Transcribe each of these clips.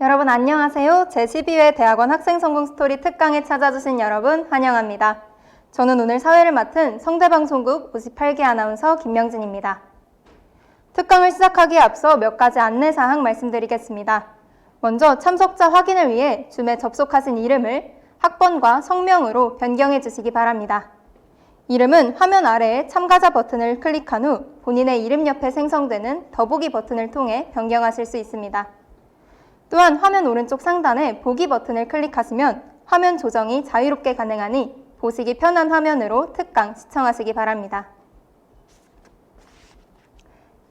여러분 안녕하세요. 제12회 대학원 학생성공 스토리 특강에 찾아주신 여러분 환영합니다. 저는 오늘 사회를 맡은 성대방송국 58기 아나운서 김명진입니다. 특강을 시작하기에 앞서 몇 가지 안내사항 말씀드리겠습니다. 먼저 참석자 확인을 위해 줌에 접속하신 이름을 학번과 성명으로 변경해 주시기 바랍니다. 이름은 화면 아래에 참가자 버튼을 클릭한 후 본인의 이름 옆에 생성되는 더보기 버튼을 통해 변경하실 수 있습니다. 또한 화면 오른쪽 상단에 보기 버튼을 클릭하시면 화면 조정이 자유롭게 가능하니 보시기 편한 화면으로 특강 시청하시기 바랍니다.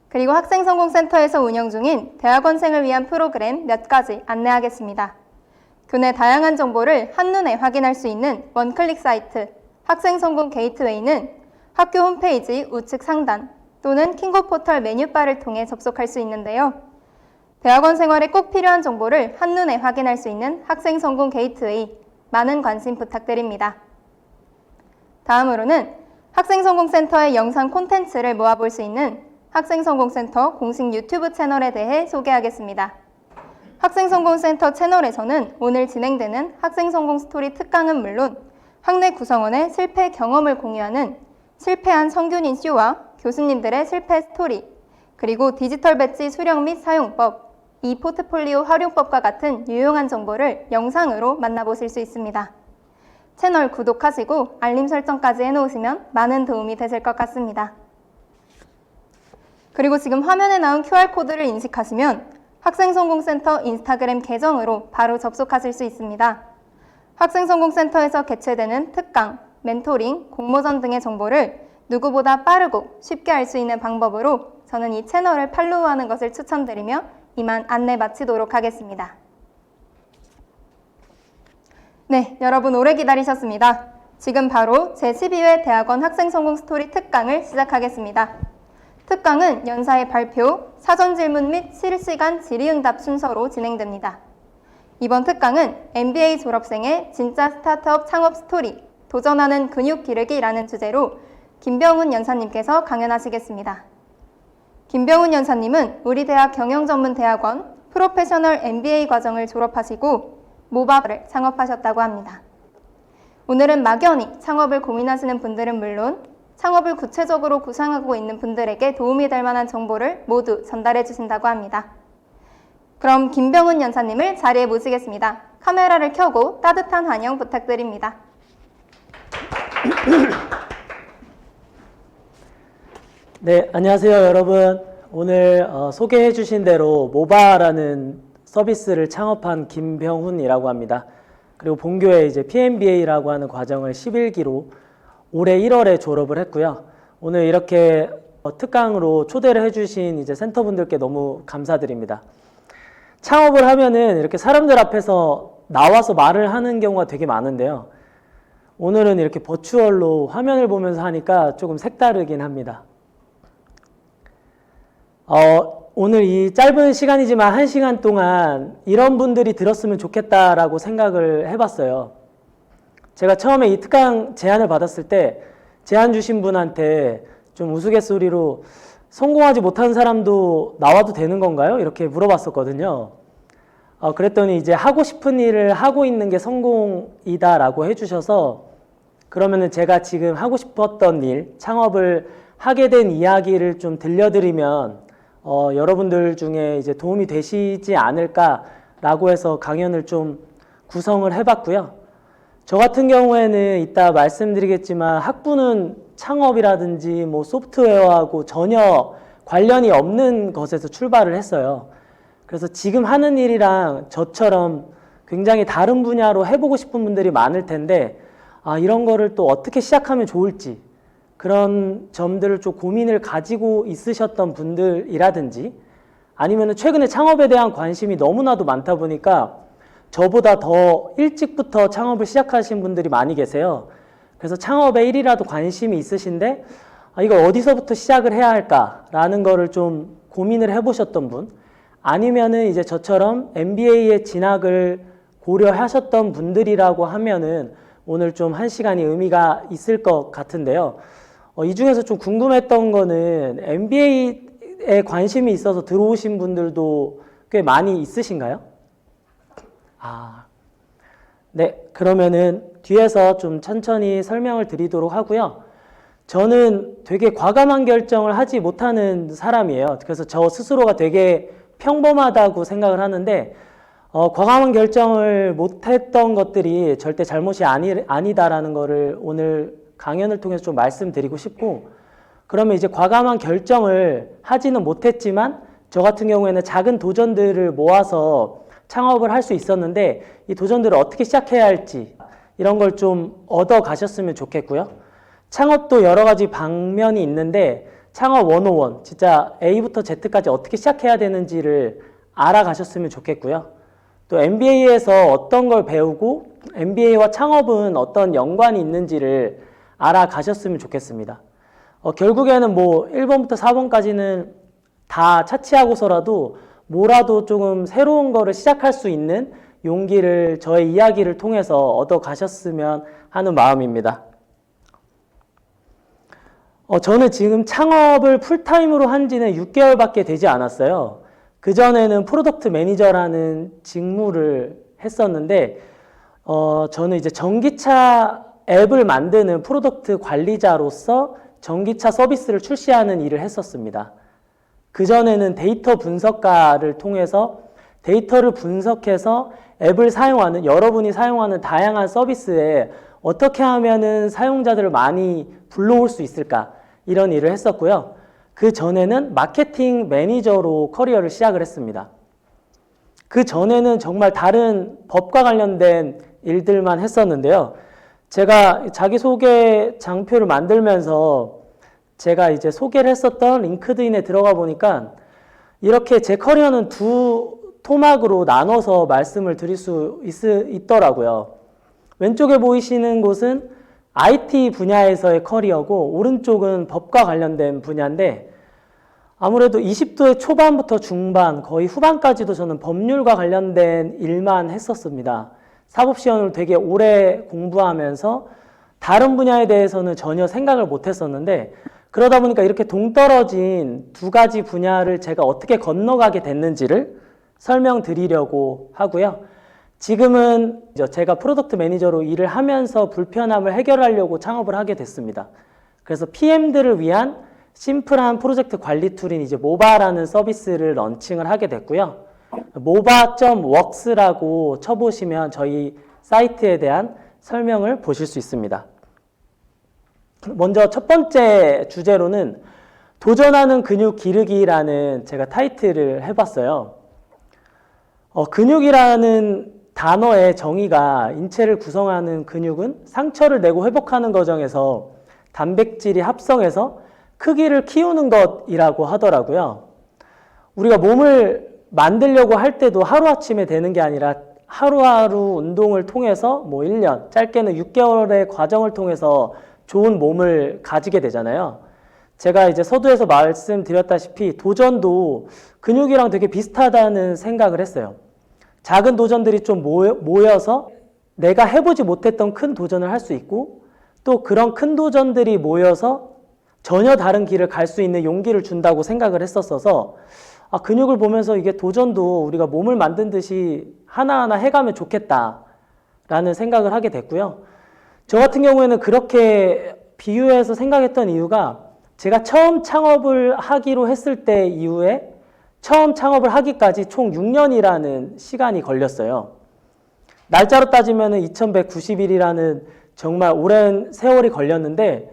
그리고 학생성공센터에서 운영 중인 대학원생을 위한 프로그램 몇 가지 안내하겠습니다. 교내 다양한 정보를 한눈에 확인할 수 있는 원클릭 사이트 학생성공 게이트웨이는 학교 홈페이지 우측 상단 또는 킹고 포털 메뉴바를 통해 접속할 수 있는데요. 대학원 생활에 꼭 필요한 정보를 한눈에 확인할 수 있는 학생성공 게이트웨이, 많은 관심 부탁드립니다. 다음으로는 학생성공센터의 영상 콘텐츠를 모아볼 수 있는 학생성공센터 공식 유튜브 채널에 대해 소개하겠습니다. 학생성공센터 채널에서는 오늘 진행되는 학생성공 스토리 특강은 물론 학내 구성원의 실패 경험을 공유하는 실패한 성균인 쇼와 교수님들의 실패 스토리, 그리고 디지털 배지 수령 및 사용법, 포트폴리오 활용법과 같은 유용한 정보를 영상으로 만나보실 수 있습니다. 채널 구독하시고 알림 설정까지 해놓으시면 많은 도움이 되실 것 같습니다. 그리고 지금 화면에 나온 QR코드를 인식하시면 학생성공센터 인스타그램 계정으로 바로 접속하실 수 있습니다. 학생성공센터에서 개최되는 특강, 멘토링, 공모전 등의 정보를 누구보다 빠르고 쉽게 알 수 있는 방법으로 저는 이 채널을 팔로우하는 것을 추천드리며 이만 안내 마치도록 하겠습니다. 네, 여러분 오래 기다리셨습니다. 지금 바로 제12회 대학원 학생성공 스토리 특강을 시작하겠습니다. 특강은 연사의 발표, 사전 질문 및 실시간 질의응답 순서로 진행됩니다. 이번 특강은 MBA 졸업생의 진짜 스타트업 창업 스토리, 도전하는 근육 기르기라는 주제로 김병훈 연사님께서 강연하시겠습니다. 김병훈 연사님은 우리 대학 경영전문대학원 프로페셔널 MBA 과정을 졸업하시고 모바를 창업하셨다고 합니다. 오늘은 막연히 창업을 고민하시는 분들은 물론 창업을 구체적으로 구상하고 있는 분들에게 도움이 될 만한 정보를 모두 전달해 주신다고 합니다. 그럼 김병훈 연사님을 자리에 모시겠습니다. 카메라를 켜고 따뜻한 환영 부탁드립니다. 네, 안녕하세요 여러분. 오늘 소개해 주신 대로 모바라는 서비스를 창업한 김병훈이라고 합니다. 그리고 본교에 이제 PMBA라고 하는 과정을 11기로 올해 1월에 졸업을 했고요. 오늘 이렇게 특강으로 초대를 해주신 이제 센터분들께 너무 감사드립니다. 창업을 하면은 이렇게 사람들 앞에서 나와서 말을 하는 경우가 되게 많은데요. 오늘은 이렇게 버추얼로 화면을 보면서 하니까 조금 색다르긴 합니다. 오늘 이 짧은 시간이지만 1시간 동안 이런 분들이 들었으면 좋겠다라고 생각을 해봤어요. 제가 처음에 이 특강 제안을 받았을 때 제안 주신 분한테 좀 우스갯소리로 성공하지 못한 사람도 나와도 되는 건가요? 이렇게 물어봤었거든요. 그랬더니 이제 하고 싶은 일을 하고 있는 게 성공이다라고 해주셔서 그러면은 제가 지금 하고 싶었던 일, 창업을 하게 된 이야기를 좀 들려드리면 여러분들 중에 이제 도움이 되시지 않을까라고 해서 강연을 좀 구성을 해봤고요. 저 같은 경우에는 이따 말씀드리겠지만 학부는 창업이라든지 뭐 소프트웨어하고 전혀 관련이 없는 것에서 출발을 했어요. 그래서 지금 하는 일이랑 저처럼 굉장히 다른 분야로 해보고 싶은 분들이 많을 텐데 이런 거를 또 어떻게 시작하면 좋을지 그런 점들을 좀 고민을 가지고 있으셨던 분들이라든지 아니면 최근에 창업에 대한 관심이 너무나도 많다 보니까 저보다 더 일찍부터 창업을 시작하신 분들이 많이 계세요. 그래서 창업에 일이라도 관심이 있으신데 이걸 어디서부터 시작을 해야 할까라는 거를 좀 고민을 해보셨던 분 아니면은 이제 저처럼 MBA의 진학을 고려하셨던 분들이라고 하면은 오늘 좀 1시간이 의미가 있을 것 같은데요. 이 중에서 좀 궁금했던 거는 MBA에 관심이 있어서 들어오신 분들도 꽤 많이 있으신가요? 네, 그러면은 뒤에서 좀 천천히 설명을 드리도록 하고요. 저는 되게 과감한 결정을 하지 못하는 사람이에요. 그래서 저 스스로가 되게 평범하다고 생각을 하는데, 과감한 결정을 못했던 것들이 절대 잘못이 아니다라는 거를 오늘 강연을 통해서 좀 말씀드리고 싶고, 그러면 이제 과감한 결정을 하지는 못했지만, 저 같은 경우에는 작은 도전들을 모아서 창업을 할 수 있었는데, 이 도전들을 어떻게 시작해야 할지, 이런 걸 좀 얻어 가셨으면 좋겠고요. 창업도 여러 가지 방면이 있는데, 창업 101, 진짜 A부터 Z까지 어떻게 시작해야 되는지를 알아가셨으면 좋겠고요. 또 MBA에서 어떤 걸 배우고 MBA와 창업은 어떤 연관이 있는지를 알아가셨으면 좋겠습니다. 결국에는 뭐 1번부터 4번까지는 다 차치하고서라도 뭐라도 조금 새로운 거를 시작할 수 있는 용기를 저의 이야기를 통해서 얻어 가셨으면 하는 마음입니다. 저는 지금 창업을 풀타임으로 한 지는 6개월밖에 되지 않았어요. 그전에는 프로덕트 매니저라는 직무를 했었는데, 저는 이제 전기차 앱을 만드는 프로덕트 관리자로서 전기차 서비스를 출시하는 일을 했었습니다. 그전에는 데이터 분석가를 통해서 데이터를 분석해서 앱을 사용하는, 여러분이 사용하는 다양한 서비스에 어떻게 하면은 사용자들을 많이 불러올 수 있을까, 이런 일을 했었고요. 그 전에는 마케팅 매니저로 커리어를 시작을 했습니다. 그 전에는 정말 다른 법과 관련된 일들만 했었는데요. 제가 자기소개 장표를 만들면서 제가 이제 소개를 했었던 링크드인에 들어가 보니까 이렇게 제 커리어는 두 토막으로 나눠서 말씀을 드릴 수 있더라고요. 왼쪽에 보이시는 곳은 IT 분야에서의 커리어고, 오른쪽은 법과 관련된 분야인데, 아무래도 20대 초반부터 중반, 거의 후반까지도 저는 법률과 관련된 일만 했었습니다. 사법시험을 되게 오래 공부하면서 다른 분야에 대해서는 전혀 생각을 못 했었는데, 그러다 보니까 이렇게 동떨어진 두 가지 분야를 제가 어떻게 건너가게 됐는지를 설명드리려고 하고요. 지금은 제가 프로덕트 매니저로 일을 하면서 불편함을 해결하려고 창업을 하게 됐습니다. 그래서 PM들을 위한 심플한 프로젝트 관리 툴인 이제 모바라는 서비스를 런칭을 하게 됐고요. moba.works라고 쳐보시면 저희 사이트에 대한 설명을 보실 수 있습니다. 먼저 첫 번째 주제로는 도전하는 근육 기르기라는 제가 타이틀을 해봤어요. 근육이라는 단어의 정의가, 인체를 구성하는 근육은 상처를 내고 회복하는 과정에서 단백질이 합성해서 크기를 키우는 것이라고 하더라고요. 우리가 몸을 만들려고 할 때도 하루아침에 되는 게 아니라 하루하루 운동을 통해서 뭐 1년, 짧게는 6개월의 과정을 통해서 좋은 몸을 가지게 되잖아요. 제가 이제 서두에서 말씀드렸다시피 도전도 근육이랑 되게 비슷하다는 생각을 했어요. 작은 도전들이 좀 모여서 내가 해보지 못했던 큰 도전을 할 수 있고, 또 그런 큰 도전들이 모여서 전혀 다른 길을 갈 수 있는 용기를 준다고 생각을 했었어서, 근육을 보면서 이게 도전도 우리가 몸을 만든 듯이 하나하나 해가면 좋겠다라는 생각을 하게 됐고요. 저 같은 경우에는 그렇게 비유해서 생각했던 이유가, 제가 처음 창업을 하기로 했을 때 이후에 처음 창업을 하기까지 총 6년이라는 시간이 걸렸어요. 날짜로 따지면 2190일이라는 정말 오랜 세월이 걸렸는데,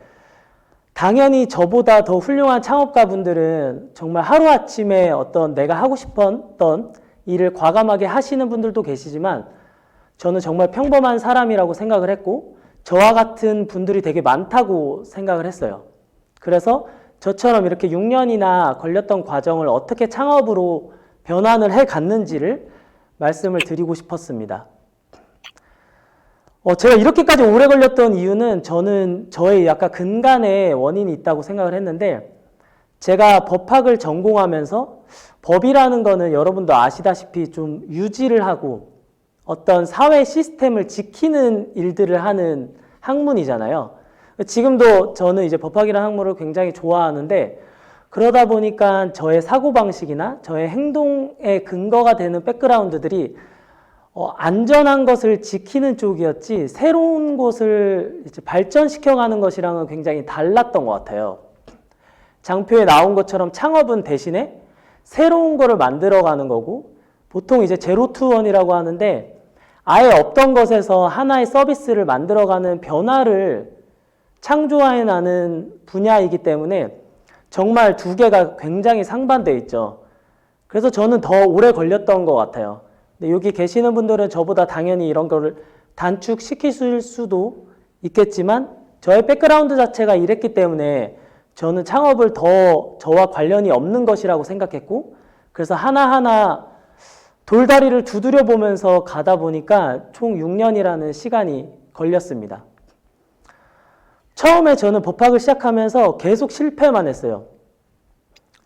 당연히 저보다 더 훌륭한 창업가분들은 정말 하루아침에 어떤 내가 하고 싶었던 일을 과감하게 하시는 분들도 계시지만, 저는 정말 평범한 사람이라고 생각을 했고, 저와 같은 분들이 되게 많다고 생각을 했어요. 그래서 저처럼 이렇게 6년이나 걸렸던 과정을 어떻게 창업으로 변환을 해 갔는지를 말씀을 드리고 싶었습니다. 제가 이렇게까지 오래 걸렸던 이유는 저는 저의 약간 근간에 원인이 있다고 생각을 했는데, 제가 법학을 전공하면서 법이라는 거는 여러분도 아시다시피 좀 유지를 하고 어떤 사회 시스템을 지키는 일들을 하는 학문이잖아요. 지금도 저는 이제 법학이라는 학문을 굉장히 좋아하는데, 그러다 보니까 저의 사고방식이나 저의 행동의 근거가 되는 백그라운드들이 안전한 것을 지키는 쪽이었지 새로운 곳을 이제 발전시켜가는 것이랑은 굉장히 달랐던 것 같아요. 장표에 나온 것처럼 창업은 대신에 새로운 거를 만들어가는 거고 보통 이제 제로 투 원이라고 하는데 아예 없던 것에서 하나의 서비스를 만들어가는 변화를 창조해내는 분야이기 때문에 정말 두 개가 굉장히 상반되어 있죠. 그래서 저는 더 오래 걸렸던 것 같아요. 근데 여기 계시는 분들은 저보다 당연히 이런 거를 단축시킬 수도 있겠지만 저의 백그라운드 자체가 이랬기 때문에 저는 창업을 더 저와 관련이 없는 것이라고 생각했고 그래서 하나하나 돌다리를 두드려 보면서 가다 보니까 총 6년이라는 시간이 걸렸습니다. 처음에 저는 법학을 시작하면서 계속 실패만 했어요.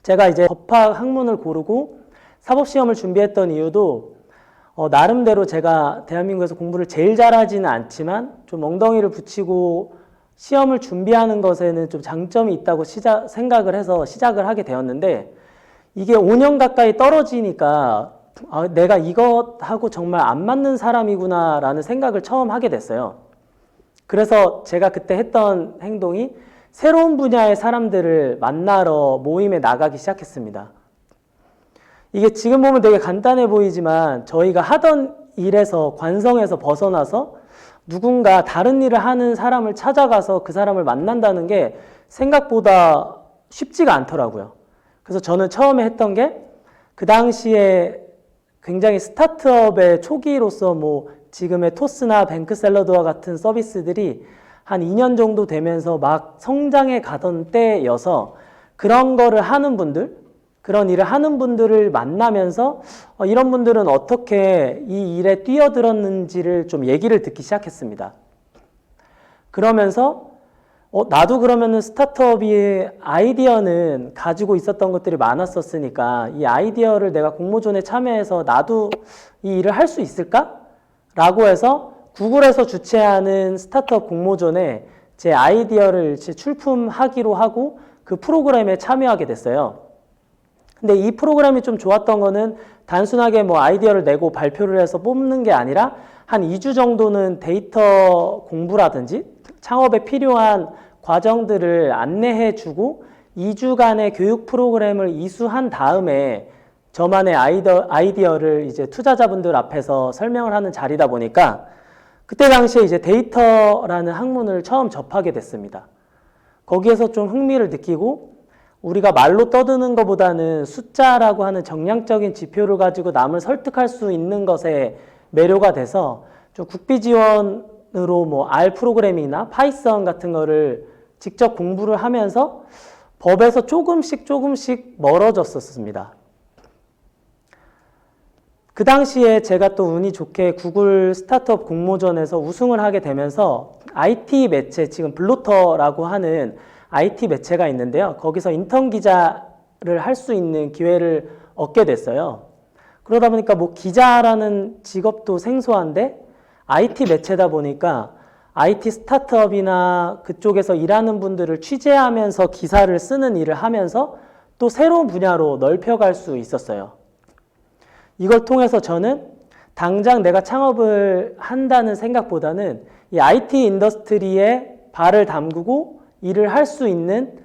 제가 이제 법학 학문을 고르고 사법시험을 준비했던 이유도 나름대로 제가 대한민국에서 공부를 제일 잘하지는 않지만 좀 엉덩이를 붙이고 시험을 준비하는 것에는 좀 장점이 있다고 생각을 해서 시작을 하게 되었는데 이게 5년 가까이 떨어지니까 내가 이것하고 정말 안 맞는 사람이구나 라는 생각을 처음 하게 됐어요. 그래서 제가 그때 했던 행동이 새로운 분야의 사람들을 만나러 모임에 나가기 시작했습니다. 이게 지금 보면 되게 간단해 보이지만 저희가 하던 일에서 관성에서 벗어나서 누군가 다른 일을 하는 사람을 찾아가서 그 사람을 만난다는 게 생각보다 쉽지가 않더라고요. 그래서 저는 처음에 했던 게 그 당시에 굉장히 스타트업의 초기로서 뭐 지금의 토스나 뱅크샐러드와 같은 서비스들이 한 2년 정도 되면서 막 성장해 가던 때여서 그런 거를 하는 분들, 그런 일을 하는 분들을 만나면서 이런 분들은 어떻게 이 일에 뛰어들었는지를 좀 얘기를 듣기 시작했습니다. 그러면서 나도 그러면은 스타트업의 아이디어는 가지고 있었던 것들이 많았었으니까 이 아이디어를 내가 공모전에 참여해서 나도 이 일을 할 수 있을까? 라고 해서 구글에서 주최하는 스타트업 공모전에 제 아이디어를 출품하기로 하고 그 프로그램에 참여하게 됐어요. 근데 이 프로그램이 좀 좋았던 거는 단순하게 뭐 아이디어를 내고 발표를 해서 뽑는 게 아니라 한 2주 정도는 데이터 공부라든지 창업에 필요한 과정들을 안내해 주고 2주간의 교육 프로그램을 이수한 다음에 저만의 아이디어를 이제 투자자분들 앞에서 설명을 하는 자리다 보니까 그때 당시에 이제 데이터라는 학문을 처음 접하게 됐습니다. 거기에서 좀 흥미를 느끼고 우리가 말로 떠드는 것보다는 숫자라고 하는 정량적인 지표를 가지고 남을 설득할 수 있는 것에 매료가 돼서 좀 국비 지원으로 뭐 R 프로그래밍이나 파이썬 같은 거를 직접 공부를 하면서 법에서 조금씩 멀어졌었습니다. 그 당시에 제가 또 운이 좋게 구글 스타트업 공모전에서 우승을 하게 되면서 IT 매체, 지금 블루터라고 하는 IT 매체가 있는데요. 거기서 인턴 기자를 할 수 있는 기회를 얻게 됐어요. 그러다 보니까 뭐 기자라는 직업도 생소한데 IT 매체다 보니까 IT 스타트업이나 그쪽에서 일하는 분들을 취재하면서 기사를 쓰는 일을 하면서 또 새로운 분야로 넓혀갈 수 있었어요. 이걸 통해서 저는 당장 내가 창업을 한다는 생각보다는 이 IT 인더스트리에 발을 담그고 일을 할 수 있는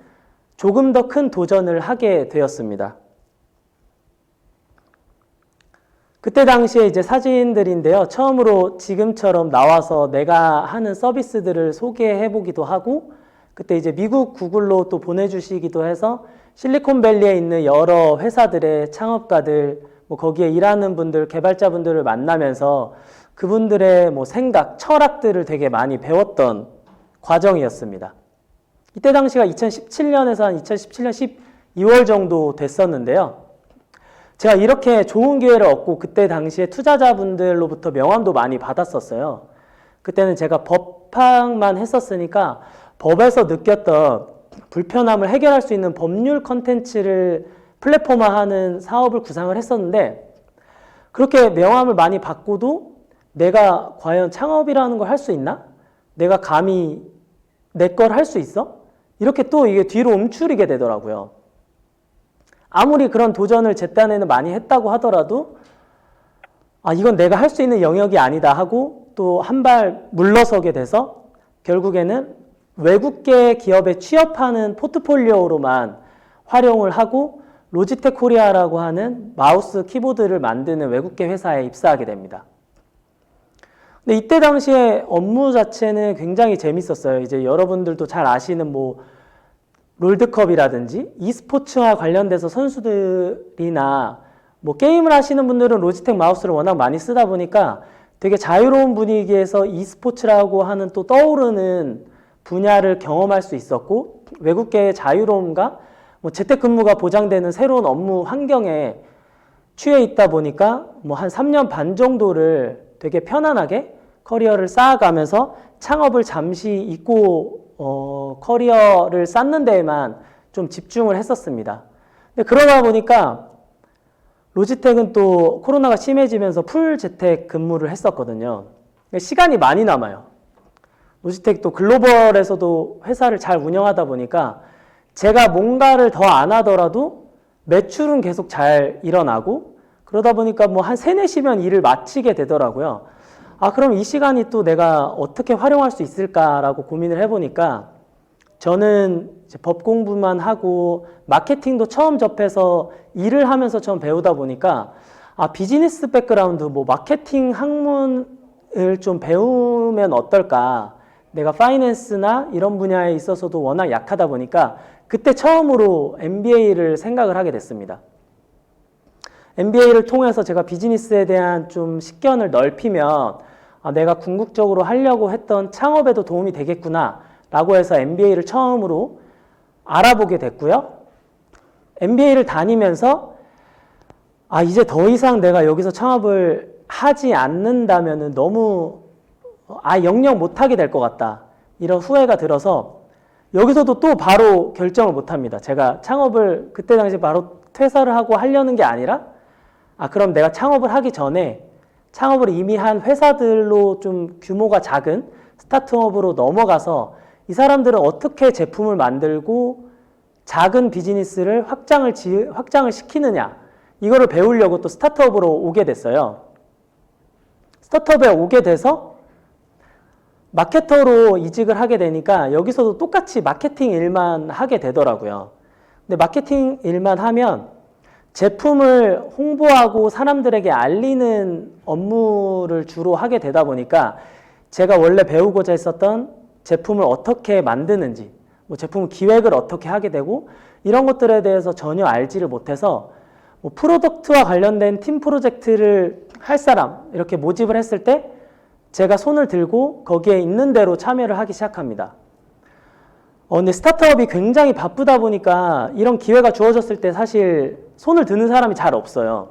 조금 더 큰 도전을 하게 되었습니다. 그때 당시에 이제 사진들인데요. 처음으로 지금처럼 나와서 내가 하는 서비스들을 소개해 보기도 하고 그때 이제 미국 구글로 또 보내주시기도 해서 실리콘밸리에 있는 여러 회사들의 창업가들 뭐 거기에 일하는 분들, 개발자분들을 만나면서 그분들의 뭐 생각, 철학들을 되게 많이 배웠던 과정이었습니다. 이때 당시가 2017년에서 한 2017년 12월 정도 됐었는데요. 제가 이렇게 좋은 기회를 얻고 그때 당시에 투자자분들로부터 명함도 많이 받았었어요. 그때는 제가 법학만 했었으니까 법에서 느꼈던 불편함을 해결할 수 있는 법률 컨텐츠를 플랫폼화하는 사업을 구상을 했었는데 그렇게 명함을 많이 받고도 내가 과연 창업이라는 걸 할 수 있나? 내가 감히 내 걸 할 수 있어? 이렇게 또 이게 뒤로 움츠리게 되더라고요. 아무리 그런 도전을 제 딴에는 많이 했다고 하더라도 이건 내가 할 수 있는 영역이 아니다 하고 또 한 발 물러서게 돼서 결국에는 외국계 기업에 취업하는 포트폴리오로만 활용을 하고 로지텍 코리아라고 하는 마우스 키보드를 만드는 외국계 회사에 입사하게 됩니다. 근데 이때 당시에 업무 자체는 굉장히 재밌었어요. 이제 여러분들도 잘 아시는 뭐 롤드컵이라든지 e스포츠와 관련돼서 선수들이나 뭐 게임을 하시는 분들은 로지텍 마우스를 워낙 많이 쓰다 보니까 되게 자유로운 분위기에서 e스포츠라고 하는 또 떠오르는 분야를 경험할 수 있었고 외국계의 자유로움과 뭐 재택근무가 보장되는 새로운 업무 환경에 취해 있다 보니까 뭐 한 3년 반 정도를 되게 편안하게 커리어를 쌓아가면서 창업을 잠시 잊고 커리어를 쌓는 데에만 좀 집중을 했었습니다. 근데 그러다 보니까 로지텍은 또 코로나가 심해지면서 풀 재택 근무를 했었거든요. 시간이 많이 남아요. 로지텍 또 글로벌에서도 회사를 잘 운영하다 보니까 제가 뭔가를 더 안 하더라도 매출은 계속 잘 일어나고 그러다 보니까 뭐 한 3, 4시면 일을 마치게 되더라고요. 그럼 이 시간이 또 내가 어떻게 활용할 수 있을까라고 고민을 해보니까 저는 이제 법 공부만 하고 마케팅도 처음 접해서 일을 하면서 처음 배우다 보니까 비즈니스 백그라운드 뭐 마케팅 학문을 좀 배우면 어떨까. 내가 파이낸스나 이런 분야에 있어서도 워낙 약하다 보니까 그때 처음으로 MBA를 생각을 하게 됐습니다. MBA를 통해서 제가 비즈니스에 대한 좀 식견을 넓히면 내가 궁극적으로 하려고 했던 창업에도 도움이 되겠구나 라고 해서 MBA를 처음으로 알아보게 됐고요. MBA를 다니면서 이제 더 이상 내가 여기서 창업을 하지 않는다면 너무 영영 못하게 될 것 같다. 이런 후회가 들어서 여기서도 또 바로 결정을 못합니다. 제가 창업을 그때 당시 바로 퇴사를 하고 하려는 게 아니라 그럼 내가 창업을 하기 전에 창업을 이미 한 회사들로 좀 규모가 작은 스타트업으로 넘어가서 이 사람들은 어떻게 제품을 만들고 작은 비즈니스를 확장을 시키느냐 이거를 배우려고 또 스타트업으로 오게 됐어요. 스타트업에 오게 돼서 마케터로 이직을 하게 되니까 여기서도 똑같이 마케팅 일만 하게 되더라고요. 근데 마케팅 일만 하면 제품을 홍보하고 사람들에게 알리는 업무를 주로 하게 되다 보니까 제가 원래 배우고자 했었던 제품을 어떻게 만드는지, 뭐 제품 기획을 어떻게 하게 되고 이런 것들에 대해서 전혀 알지를 못해서 뭐 프로덕트와 관련된 팀 프로젝트를 할 사람 이렇게 모집을 했을 때 제가 손을 들고 거기에 있는 대로 참여를 하기 시작합니다. 근데 스타트업이 굉장히 바쁘다 보니까 이런 기회가 주어졌을 때 사실 손을 드는 사람이 잘 없어요.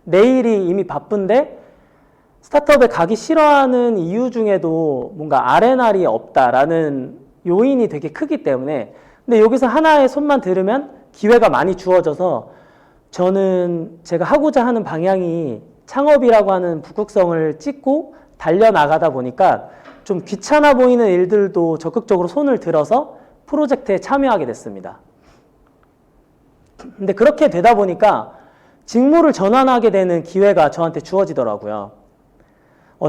내일이 이미 바쁜데 스타트업에 가기 싫어하는 이유 중에도 뭔가 R&R이 없다라는 요인이 되게 크기 때문에 근데 여기서 하나의 손만 들으면 기회가 많이 주어져서 저는 제가 하고자 하는 방향이 창업이라고 하는 북극성을 찍고 달려나가다 보니까 좀 귀찮아 보이는 일들도 적극적으로 손을 들어서 프로젝트에 참여하게 됐습니다. 근데 그렇게 되다 보니까 직무를 전환하게 되는 기회가 저한테 주어지더라고요.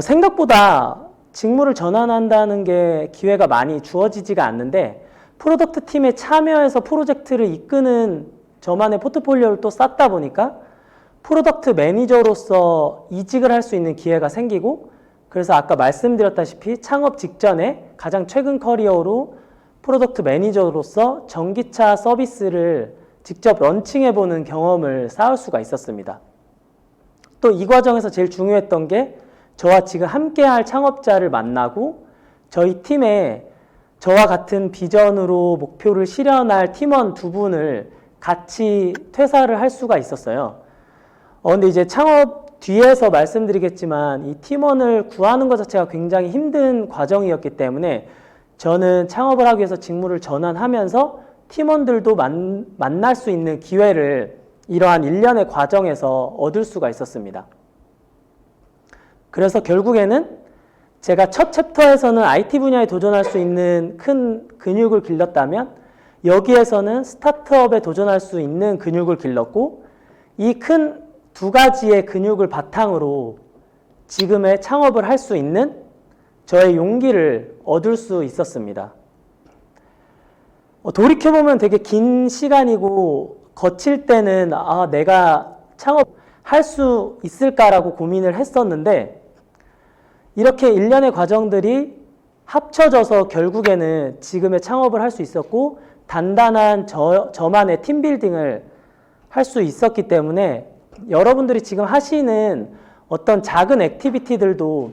생각보다 직무를 전환한다는 게 기회가 많이 주어지지가 않는데 프로덕트 팀에 참여해서 프로젝트를 이끄는 저만의 포트폴리오를 또 쌓다 보니까 프로덕트 매니저로서 이직을 할 수 있는 기회가 생기고 그래서 아까 말씀드렸다시피 창업 직전에 가장 최근 커리어로 프로덕트 매니저로서 전기차 서비스를 직접 런칭해보는 경험을 쌓을 수가 있었습니다. 또 이 과정에서 제일 중요했던 게 저와 지금 함께할 창업자를 만나고 저희 팀에 저와 같은 비전으로 목표를 실현할 팀원 2분을 같이 퇴사를 할 수가 있었어요. 근데 이제 창업 뒤에서 말씀드리겠지만 이 팀원을 구하는 것 자체가 굉장히 힘든 과정이었기 때문에 저는 창업을 하기 위해서 직무를 전환하면서 팀원들도 만날 수 있는 기회를 이러한 일련의 과정에서 얻을 수가 있었습니다. 그래서 결국에는 제가 첫 챕터에서는 IT 분야에 도전할 수 있는 큰 근육을 길렀다면 여기에서는 스타트업에 도전할 수 있는 근육을 길렀고 이 큰 2가지의 근육을 바탕으로 지금의 창업을 할 수 있는 저의 용기를 얻을 수 있었습니다. 돌이켜보면 되게 긴 시간이고 거칠 때는 내가 창업할 수 있을까라고 고민을 했었는데 이렇게 일련의 과정들이 합쳐져서 결국에는 지금의 창업을 할 수 있었고 단단한 저만의 팀빌딩을 할 수 있었기 때문에 여러분들이 지금 하시는 어떤 작은 액티비티들도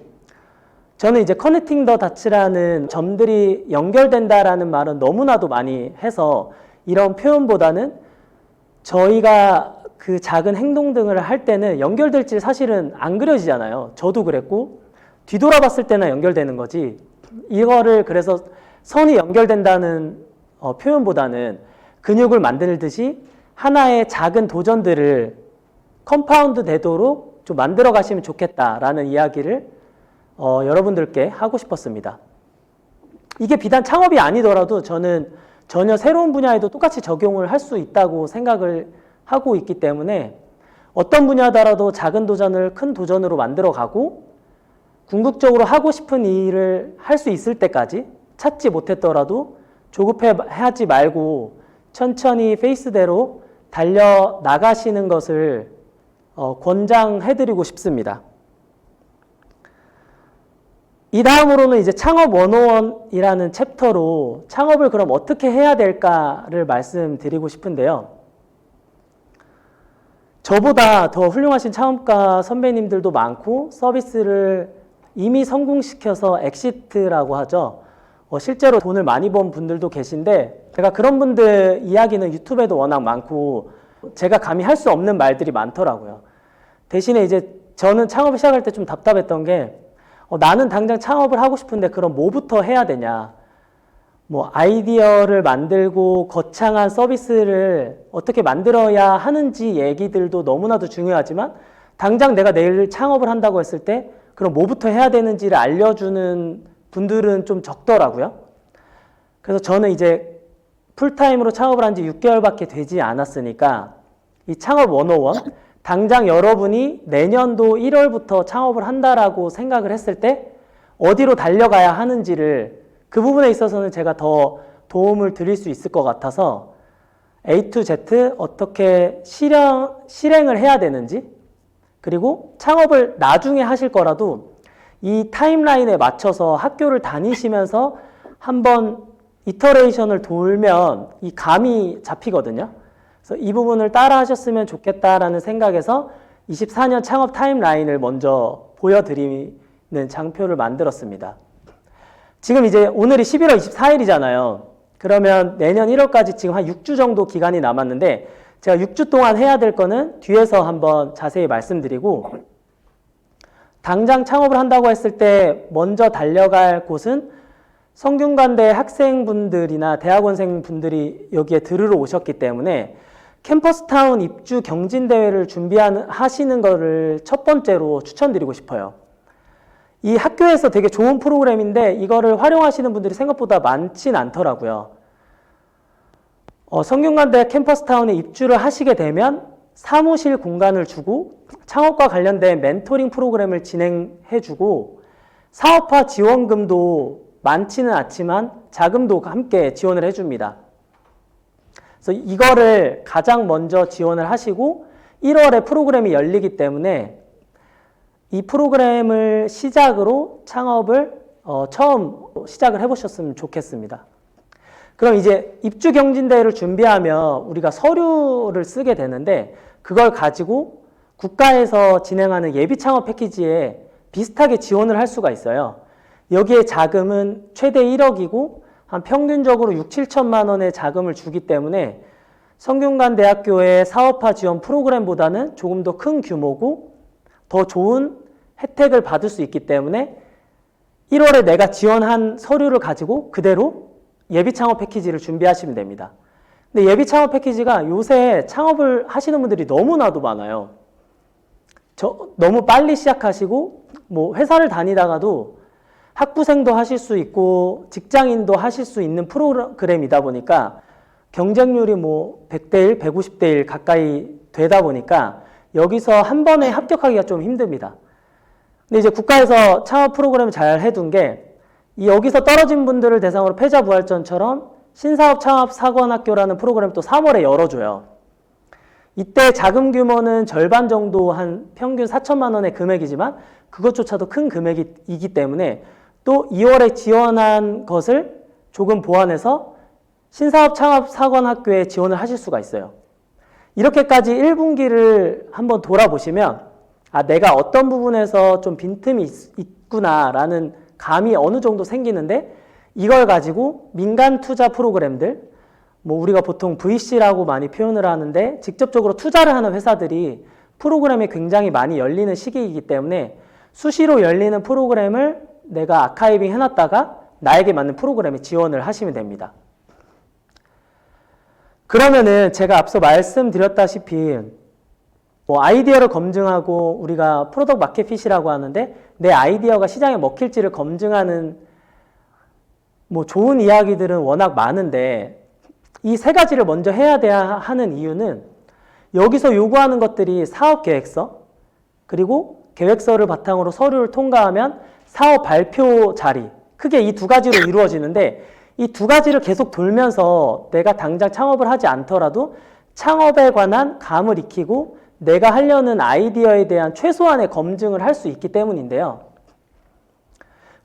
저는 이제 커넥팅 더 다츠라는 점들이 연결된다라는 말은 너무나도 많이 해서 이런 표현보다는 저희가 그 작은 행동 등을 할 때는 연결될지 사실은 안 그려지잖아요. 저도 그랬고 뒤돌아봤을 때나 연결되는 거지 이거를 그래서 선이 연결된다는 표현보다는 근육을 만들듯이 하나의 작은 도전들을 컴파운드 되도록 좀 만들어 가시면 좋겠다라는 이야기를 여러분들께 하고 싶었습니다. 이게 비단 창업이 아니더라도 저는 전혀 새로운 분야에도 똑같이 적용을 할 수 있다고 생각을 하고 있기 때문에 어떤 분야더라도 작은 도전을 큰 도전으로 만들어 가고 궁극적으로 하고 싶은 일을 할 수 있을 때까지 찾지 못했더라도 조급해하지 말고 천천히 페이스대로 달려 나가시는 것을 권장해드리고 싶습니다. 이 다음으로는 이제 창업 101이라는 챕터로 창업을 그럼 어떻게 해야 될까를 말씀드리고 싶은데요. 저보다 더 훌륭하신 창업가 선배님들도 많고 서비스를 이미 성공시켜서 엑시트라고 하죠. 실제로 돈을 많이 번 분들도 계신데 제가 그런 분들 이야기는 유튜브에도 워낙 많고 제가 감히 할 수 없는 말들이 많더라고요. 대신에 이제 저는 창업을 시작할 때 좀 답답했던 게 나는 당장 창업을 하고 싶은데 그럼 뭐부터 해야 되냐. 뭐 아이디어를 만들고 거창한 서비스를 어떻게 만들어야 하는지 얘기들도 너무나도 중요하지만 당장 내가 내일 창업을 한다고 했을 때 그럼 뭐부터 해야 되는지를 알려주는 분들은 좀 적더라고요. 그래서 저는 이제 풀타임으로 창업을 한 지 6개월밖에 되지 않았으니까 이 창업 101 당장 여러분이 내년도 1월부터 창업을 한다라고 생각을 했을 때 어디로 달려가야 하는지를 그 부분에 있어서는 제가 더 도움을 드릴 수 있을 것 같아서 A to Z 어떻게 실행을 해야 되는지 그리고 창업을 나중에 하실 거라도 이 타임라인에 맞춰서 학교를 다니시면서 한번 이터레이션을 돌면 이 감이 잡히거든요. 그래서 이 부분을 따라 하셨으면 좋겠다라는 생각에서 24년 창업 타임라인을 먼저 보여드리는 장표를 만들었습니다. 지금 이제 오늘이 11월 24일이잖아요. 그러면 내년 1월까지 지금 한 6주 정도 기간이 남았는데 제가 6주 동안 해야 될 거는 뒤에서 한번 자세히 말씀드리고 당장 창업을 한다고 했을 때 먼저 달려갈 곳은 성균관대 학생분들이나 대학원생 분들이 여기에 들으러 오셨기 때문에 캠퍼스타운 입주 경진대회를 준비하시는 거를 첫 번째로 추천드리고 싶어요. 이 학교에서 되게 좋은 프로그램인데 이거를 활용하시는 분들이 생각보다 많진 않더라고요. 성균관대 캠퍼스타운에 입주를 하시게 되면 사무실 공간을 주고 창업과 관련된 멘토링 프로그램을 진행해주고 사업화 지원금도 많지는 않지만 자금도 함께 지원을 해줍니다. 그래서 이거를 가장 먼저 지원을 하시고 1월에 프로그램이 열리기 때문에 이 프로그램을 시작으로 창업을 처음 시작을 해보셨으면 좋겠습니다. 그럼 이제 입주 경진대회를 준비하면 우리가 서류를 쓰게 되는데 그걸 가지고 국가에서 진행하는 예비 창업 패키지에 비슷하게 지원을 할 수가 있어요. 여기에 자금은 최대 1억이고 한 평균적으로 6, 7천만 원의 자금을 주기 때문에 성균관대학교의 사업화 지원 프로그램보다는 조금 더 큰 규모고 더 좋은 혜택을 받을 수 있기 때문에 1월에 내가 지원한 서류를 가지고 그대로 예비 창업 패키지를 준비하시면 됩니다. 근데 예비 창업 패키지가 요새 창업을 하시는 분들이 너무나도 많아요. 너무 빨리 시작하시고 뭐 회사를 다니다가도 학부생도 하실 수 있고 직장인도 하실 수 있는 프로그램이다 보니까 경쟁률이 뭐 100대 1, 150대 1 가까이 되다 보니까 여기서 한 번에 합격하기가 좀 힘듭니다. 근데 이제 국가에서 창업 프로그램을 잘 해둔 게 이 여기서 떨어진 분들을 대상으로 패자부활전처럼 신사업 창업 사관학교라는 프로그램 또 3월에 열어줘요. 이때 자금 규모는 절반 정도 한 평균 4천만 원의 금액이지만 그것조차도 큰 금액이기 때문에 또 2월에 지원한 것을 조금 보완해서 신사업 창업 사관학교에 지원을 하실 수가 있어요. 이렇게까지 1분기를 한번 돌아보시면 아, 내가 어떤 부분에서 좀 빈틈이 있구나라는 감이 어느 정도 생기는데 이걸 가지고 민간 투자 프로그램들, 뭐 우리가 보통 VC라고 많이 표현을 하는데 직접적으로 투자를 하는 회사들이 프로그램이 굉장히 많이 열리는 시기이기 때문에 수시로 열리는 프로그램을 내가 아카이빙 해놨다가 나에게 맞는 프로그램에 지원을 하시면 됩니다. 그러면은 제가 앞서 말씀드렸다시피 뭐 아이디어를 검증하고 우리가 프로덕트 마켓 핏이라고 하는데 내 아이디어가 시장에 먹힐지를 검증하는 뭐 좋은 이야기들은 워낙 많은데 이 세 가지를 먼저 해야 하는 이유는 여기서 요구하는 것들이 사업 계획서 그리고 계획서를 바탕으로 서류를 통과하면 사업 발표 자리 크게 이 두 가지로 이루어지는데 이 두 가지를 계속 돌면서 내가 당장 창업을 하지 않더라도 창업에 관한 감을 익히고 내가 하려는 아이디어에 대한 최소한의 검증을 할 수 있기 때문인데요.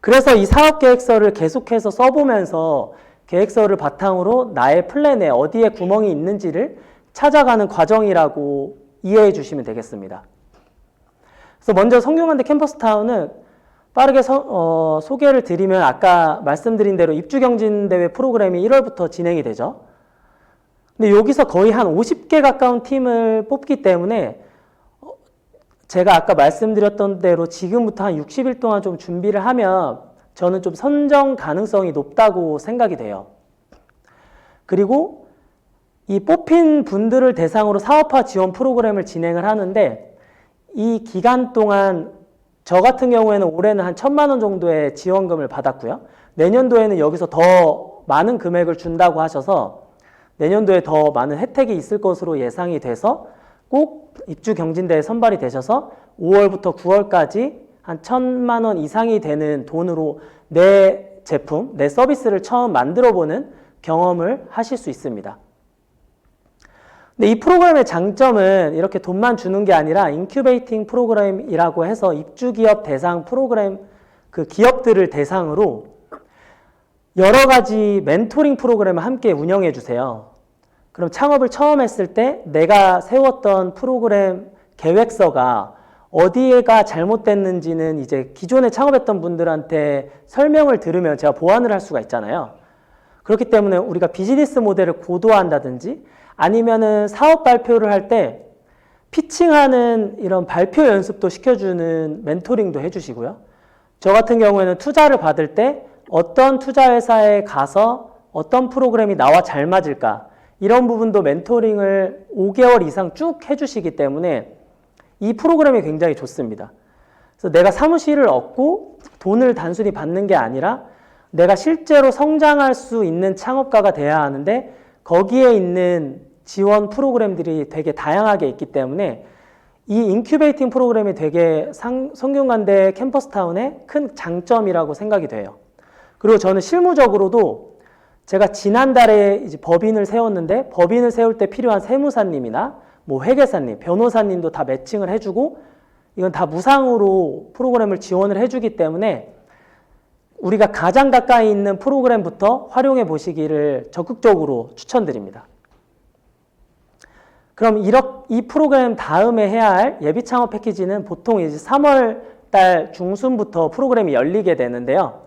그래서 이 사업계획서를 계속해서 써보면서 계획서를 바탕으로 나의 플랜에 어디에 구멍이 있는지를 찾아가는 과정이라고 이해해 주시면 되겠습니다. 그래서 먼저 성균관대 캠퍼스타운은 빠르게 소개를 드리면 아까 말씀드린 대로 입주경진대회 프로그램이 1월부터 진행이 되죠. 근데 여기서 거의 한 50개 가까운 팀을 뽑기 때문에 제가 아까 말씀드렸던 대로 지금부터 한 60일 동안 좀 준비를 하면 저는 좀 선정 가능성이 높다고 생각이 돼요. 그리고 이 뽑힌 분들을 대상으로 사업화 지원 프로그램을 진행을 하는데 이 기간 동안 저 같은 경우에는 올해는 한 1,000만 원 정도의 지원금을 받았고요. 내년도에는 여기서 더 많은 금액을 준다고 하셔서 내년도에 더 많은 혜택이 있을 것으로 예상이 돼서 꼭 입주경진대에 선발이 되셔서 5월부터 9월까지 한 1,000만 원 이상이 되는 돈으로 내 제품, 내 서비스를 처음 만들어보는 경험을 하실 수 있습니다. 근데 이 프로그램의 장점은 이렇게 돈만 주는 게 아니라 인큐베이팅 프로그램이라고 해서 입주기업 대상 프로그램 그 기업들을 대상으로 여러 가지 멘토링 프로그램을 함께 운영해 주세요. 그럼 창업을 처음 했을 때 내가 세웠던 프로그램 계획서가 어디가 잘못됐는지는 이제 기존에 창업했던 분들한테 설명을 들으면 제가 보완을 할 수가 있잖아요. 그렇기 때문에 우리가 비즈니스 모델을 고도화한다든지 아니면은 사업 발표를 할 때 피칭하는 이런 발표 연습도 시켜주는 멘토링도 해주시고요. 저 같은 경우에는 투자를 받을 때 어떤 투자회사에 가서 어떤 프로그램이 나와 잘 맞을까 이런 부분도 멘토링을 5개월 이상 쭉 해주시기 때문에 이 프로그램이 굉장히 좋습니다. 그래서 내가 사무실을 얻고 돈을 단순히 받는 게 아니라 내가 실제로 성장할 수 있는 창업가가 돼야 하는데 거기에 있는 지원 프로그램들이 되게 다양하게 있기 때문에 이 인큐베이팅 프로그램이 되게 성균관대 캠퍼스타운의 큰 장점이라고 생각이 돼요. 그리고 저는 실무적으로도 제가 지난달에 이제 법인을 세웠는데 법인을 세울 때 필요한 세무사님이나 뭐 회계사님, 변호사님도 다 매칭을 해주고 이건 다 무상으로 프로그램을 지원을 해주기 때문에 우리가 가장 가까이 있는 프로그램부터 활용해 보시기를 적극적으로 추천드립니다. 그럼 이 프로그램 다음에 해야 할 예비 창업 패키지는 보통 이제 3월 달 중순부터 프로그램이 열리게 되는데요.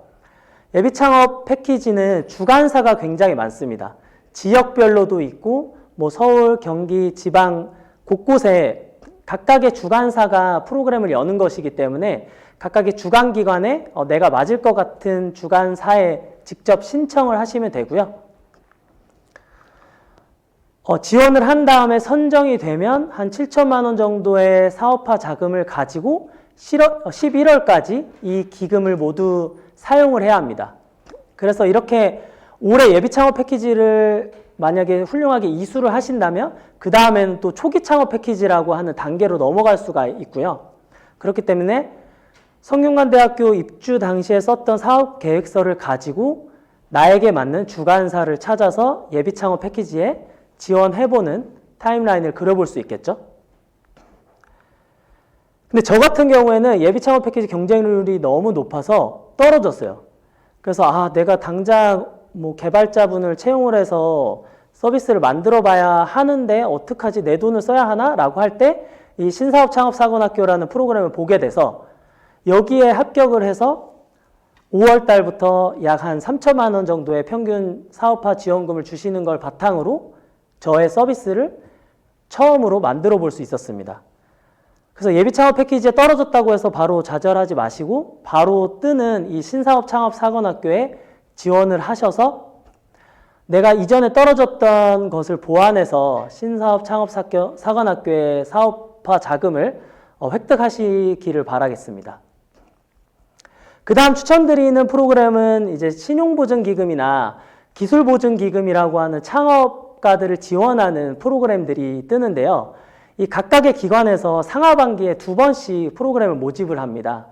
예비 창업 패키지는 주관사가 굉장히 많습니다. 지역별로도 있고 뭐 서울, 경기, 지방 곳곳에 각각의 주관사가 프로그램을 여는 것이기 때문에 각각의 주관기관에 내가 맞을 것 같은 주관사에 직접 신청을 하시면 되고요. 지원을 한 다음에 선정이 되면 한 7천만 원 정도의 사업화 자금을 가지고 11월까지 이 기금을 모두 사용을 해야 합니다. 그래서 이렇게 올해 예비 창업 패키지를 만약에 훌륭하게 이수를 하신다면 그 다음에는 또 초기 창업 패키지라고 하는 단계로 넘어갈 수가 있고요. 그렇기 때문에 성균관대학교 입주 당시에 썼던 사업 계획서를 가지고 나에게 맞는 주관사를 찾아서 예비 창업 패키지에 지원해보는 타임라인을 그려볼 수 있겠죠. 근데 저 같은 경우에는 예비 창업 패키지 경쟁률이 너무 높아서 떨어졌어요. 그래서 내가 당장 뭐 개발자분을 채용을 해서 서비스를 만들어 봐야 하는데 어떡하지, 내 돈을 써야 하나? 라고 할 때 이 신사업 창업사관학교라는 프로그램을 보게 돼서 여기에 합격을 해서 5월 달부터 약 한 3천만 원 정도의 평균 사업화 지원금을 주시는 걸 바탕으로 저의 서비스를 처음으로 만들어 볼 수 있었습니다. 그래서 예비 창업 패키지에 떨어졌다고 해서 바로 좌절하지 마시고 바로 뜨는 이 신사업 창업사관학교에 지원을 하셔서 내가 이전에 떨어졌던 것을 보완해서 신사업 창업사관학교의 사업화 자금을 획득하시기를 바라겠습니다. 그 다음 추천드리는 프로그램은 이제 신용보증기금이나 기술보증기금이라고 하는 창업가들을 지원하는 프로그램들이 뜨는데요. 이 각각의 기관에서 상하반기에 2번씩 프로그램을 모집을 합니다.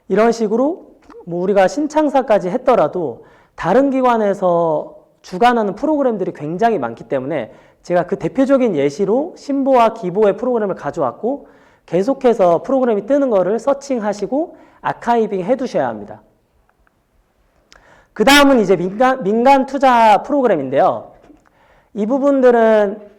이런 식으로 뭐 우리가 신창사까지 했더라도 다른 기관에서 주관하는 프로그램들이 굉장히 많기 때문에 제가 그 대표적인 예시로 신보와 기보의 프로그램을 가져왔고 계속해서 프로그램이 뜨는 거를 서칭하시고 아카이빙 해두셔야 합니다. 그 다음은 이제 민간 투자 프로그램인데요. 이 부분들은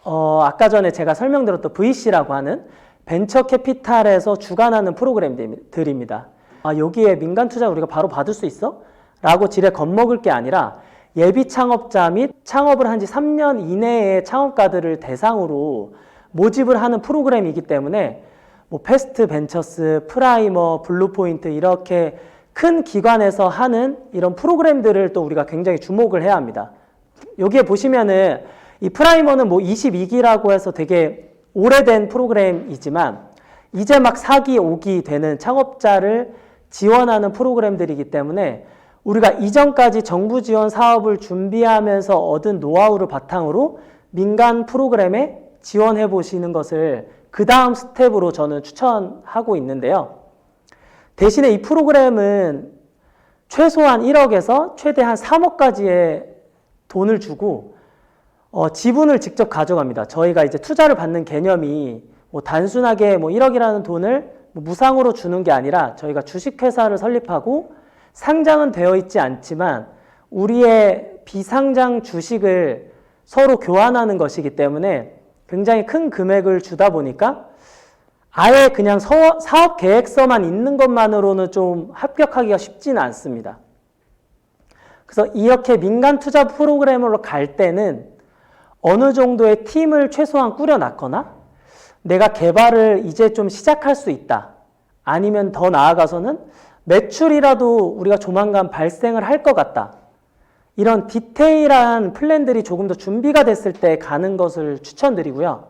아까 전에 제가 설명드렸던 VC라고 하는 벤처 캐피탈에서 주관하는 프로그램들입니다. 여기에 민간 투자 우리가 바로 받을 수 있어? 라고 지레 겁먹을 게 아니라 예비 창업자 및 창업을 한 지 3년 이내의 창업가들을 대상으로 모집을 하는 프로그램이기 때문에 뭐 패스트 벤처스, 프라이머, 블루포인트 이렇게 큰 기관에서 하는 이런 프로그램들을 또 우리가 굉장히 주목을 해야 합니다. 여기에 보시면은 이 프라이머는 뭐 22기라고 해서 되게 오래된 프로그램이지만 이제 막 4기, 5기 되는 창업자를 지원하는 프로그램들이기 때문에 우리가 이전까지 정부 지원 사업을 준비하면서 얻은 노하우를 바탕으로 민간 프로그램에 지원해 보시는 것을 그 다음 스텝으로 저는 추천하고 있는데요. 대신에 이 프로그램은 최소한 1억에서 최대한 3억까지의 돈을 주고 지분을 직접 가져갑니다. 저희가 이제 투자를 받는 개념이 뭐 단순하게 뭐 1억이라는 돈을 뭐 무상으로 주는 게 아니라 저희가 주식회사를 설립하고 상장은 되어 있지 않지만 우리의 비상장 주식을 서로 교환하는 것이기 때문에 굉장히 큰 금액을 주다 보니까 아예 그냥 사업 계획서만 있는 것만으로는 좀 합격하기가 쉽지는 않습니다. 그래서 이렇게 민간 투자 프로그램으로 갈 때는 어느 정도의 팀을 최소한 꾸려놨거나 내가 개발을 이제 좀 시작할 수 있다. 아니면 더 나아가서는 매출이라도 우리가 조만간 발생을 할 것 같다. 이런 디테일한 플랜들이 조금 더 준비가 됐을 때 가는 것을 추천드리고요.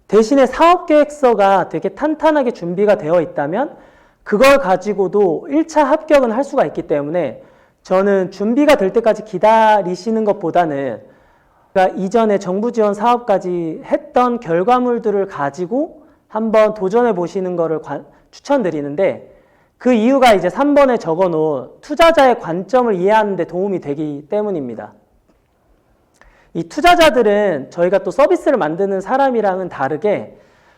대신에 사업계획서가 되게 탄탄하게 준비가 되어 있다면 그걸 가지고도 1차 합격은 할 수가 있기 때문에 저는 준비가 될 때까지 기다리시는 것보다는 이전에 정부 지원 사업까지 했던 결과물들을 가지고 한번 도전해 보시는 것을 추천드리는데 그 이유가 이제 3번에 적어놓은 투자자의 관점을 이해하는 데 도움이 되기 때문입니다. 이 투자자들은 저희가 또 서비스를 만드는 사람이랑은 다르게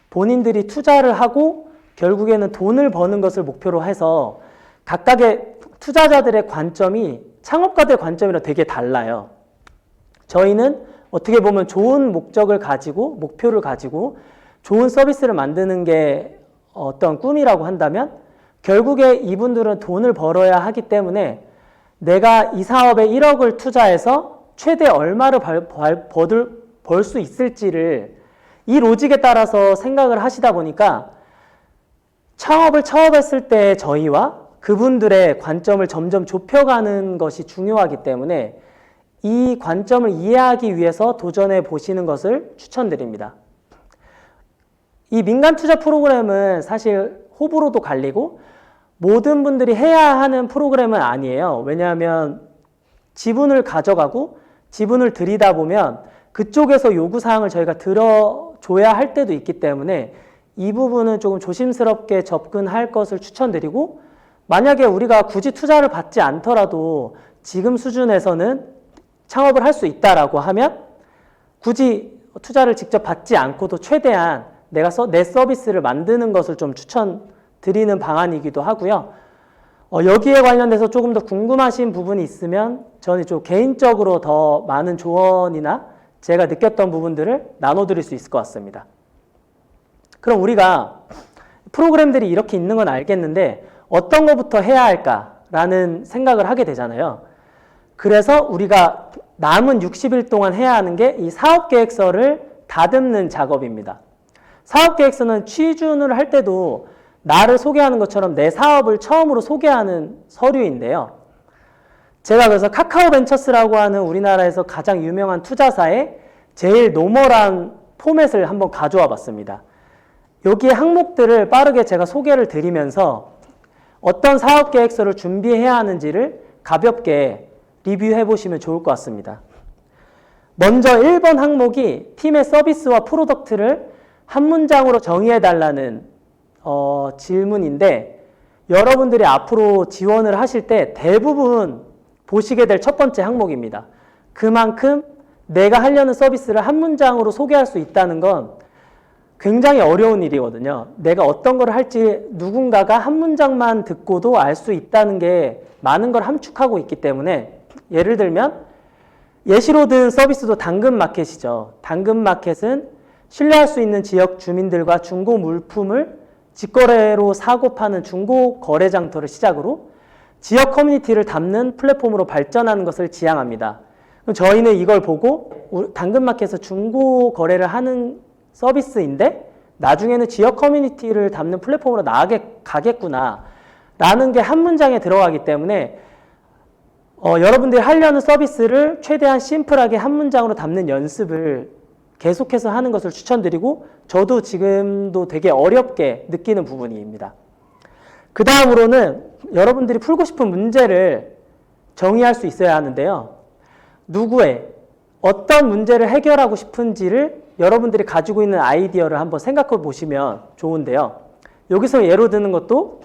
본인들이 투자를 하고 결국에는 돈을 버는 것을 목표로 해서 각각의 투자자들의 관점이 창업가들의 관점이랑 되게 달라요. 저희는 어떻게 보면 좋은 목적을 가지고 목표를 가지고 좋은 서비스를 만드는 게 어떤 꿈이라고 한다면 결국에 이분들은 돈을 벌어야 하기 때문에 내가 이 사업에 1억을 투자해서 최대 얼마를 벌 수 있을지를 이 로직에 따라서 생각을 하시다 보니까 창업을 처음 했을 때 저희와 그분들의 관점을 점점 좁혀가는 것이 중요하기 때문에 이 관점을 이해하기 위해서 도전해 보시는 것을 추천드립니다. 이 민간 투자 프로그램은 사실 호불호도 갈리고 모든 분들이 해야 하는 프로그램은 아니에요. 왜냐하면 지분을 가져가고 지분을 들이다 보면 그쪽에서 요구사항을 저희가 들어줘야 할 때도 있기 때문에 이 부분은 조금 조심스럽게 접근할 것을 추천드리고, 만약에 우리가 굳이 투자를 받지 않더라도 지금 수준에서는 창업을 할 수 있다라고 하면 굳이 투자를 직접 받지 않고도 최대한 내 서비스를 만드는 것을 좀 추천드리는 방안이기도 하고요. 여기에 관련돼서 조금 더 궁금하신 부분이 있으면 저는 좀 개인적으로 더 많은 조언이나 제가 느꼈던 부분들을 나눠드릴 수 있을 것 같습니다. 그럼 우리가 프로그램들이 이렇게 있는 건 알겠는데 어떤 것부터 해야 할까라는 생각을 하게 되잖아요. 그래서 우리가 남은 60일 동안 해야 하는 게 이 사업계획서를 다듬는 작업입니다. 사업계획서는 취준을 할 때도 나를 소개하는 것처럼 내 사업을 처음으로 소개하는 서류인데요. 제가 그래서 카카오벤처스라고 하는 우리나라에서 가장 유명한 투자사의 제일 노멀한 포맷을 한번 가져와 봤습니다. 여기에 항목들을 빠르게 제가 소개를 드리면서 어떤 사업계획서를 준비해야 하는지를 가볍게 리뷰해 보시면 좋을 것 같습니다. 먼저 1번 항목이 팀의 서비스와 프로덕트를 한 문장으로 정의해 달라는 질문인데, 여러분들이 앞으로 지원을 하실 때 대부분 보시게 될 첫 번째 항목입니다. 그만큼 내가 하려는 서비스를 한 문장으로 소개할 수 있다는 건 굉장히 어려운 일이거든요. 내가 어떤 걸 할지 누군가가 한 문장만 듣고도 알 수 있다는 게 많은 걸 함축하고 있기 때문에, 예를 들면 예시로 든 서비스도 당근마켓이죠. 당근마켓은 신뢰할 수 있는 지역 주민들과 중고 물품을 직거래로 사고 파는 중고 거래 장터를 시작으로 지역 커뮤니티를 담는 플랫폼으로 발전하는 것을 지향합니다. 그럼 저희는 이걸 보고 당근마켓에서 중고 거래를 하는 서비스인데 나중에는 지역 커뮤니티를 담는 플랫폼으로 나아가겠구나 라는 게 한 문장에 들어가기 때문에 여러분들이 하려는 서비스를 최대한 심플하게 한 문장으로 담는 연습을 계속해서 하는 것을 추천드리고, 저도 지금도 되게 어렵게 느끼는 부분입니다. 그 다음으로는 여러분들이 풀고 싶은 문제를 정의할 수 있어야 하는데요. 누구의 어떤 문제를 해결하고 싶은지를 여러분들이 가지고 있는 아이디어를 한번 생각해 보시면 좋은데요. 여기서 예로 드는 것도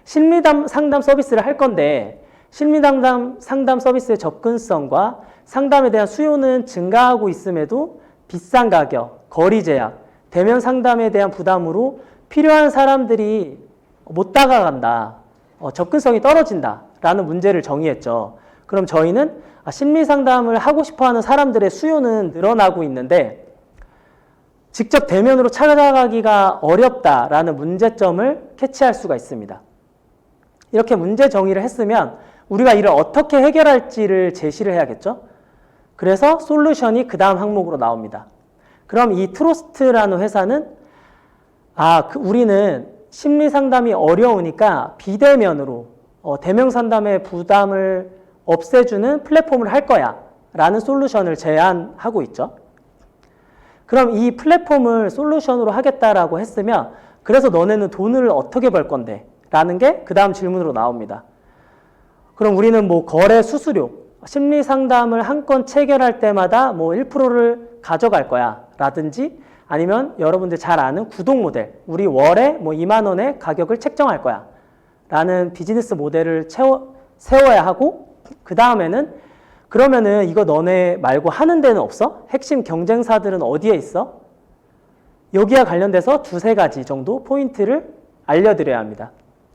심리 상담 서비스를 할 건데, 심리 상담 서비스의 접근성과 상담에 대한 수요는 증가하고 있음에도 비싼 가격, 거리 제약, 대면 상담에 대한 부담으로 필요한 사람들이 못 다가간다, 접근성이 떨어진다 라는 문제를 정의했죠. 그럼 저희는 심리 상담을 하고 싶어하는 사람들의 수요는 늘어나고 있는데 직접 대면으로 찾아가기가 어렵다라는 문제점을 캐치할 수가 있습니다. 이렇게 문제 정의를 했으면 우리가 이를 어떻게 해결할지를 제시를 해야겠죠. 그래서 솔루션이 그 다음 항목으로 나옵니다. 그럼 이 트러스트라는 회사는 우리는 심리 상담이 어려우니까 비대면으로 대면 상담의 부담을 없애주는 플랫폼을 할 거야 라는 솔루션을 제안하고 있죠. 그럼 이 플랫폼을 솔루션으로 하겠다라고 했으면, 그래서 너네는 돈을 어떻게 벌 건데? 라는 게 그 다음 질문으로 나옵니다. 그럼 우리는 거래 수수료, 심리 상담을 한 건 체결할 때마다 1%를 가져갈 거야 라든지, 아니면 여러분들 잘 아는 구독 모델, 우리 월에 2만 원의 가격을 책정할 거야 라는 비즈니스 모델을 세워야 하고, 그 다음에는 그러면은 이거 너네 말고 하는 데는 없어? 핵심 경쟁사들은 어디에 있어? 여기와 관련돼서 두세 가지 정도 포인트를 알려드려야 합니다.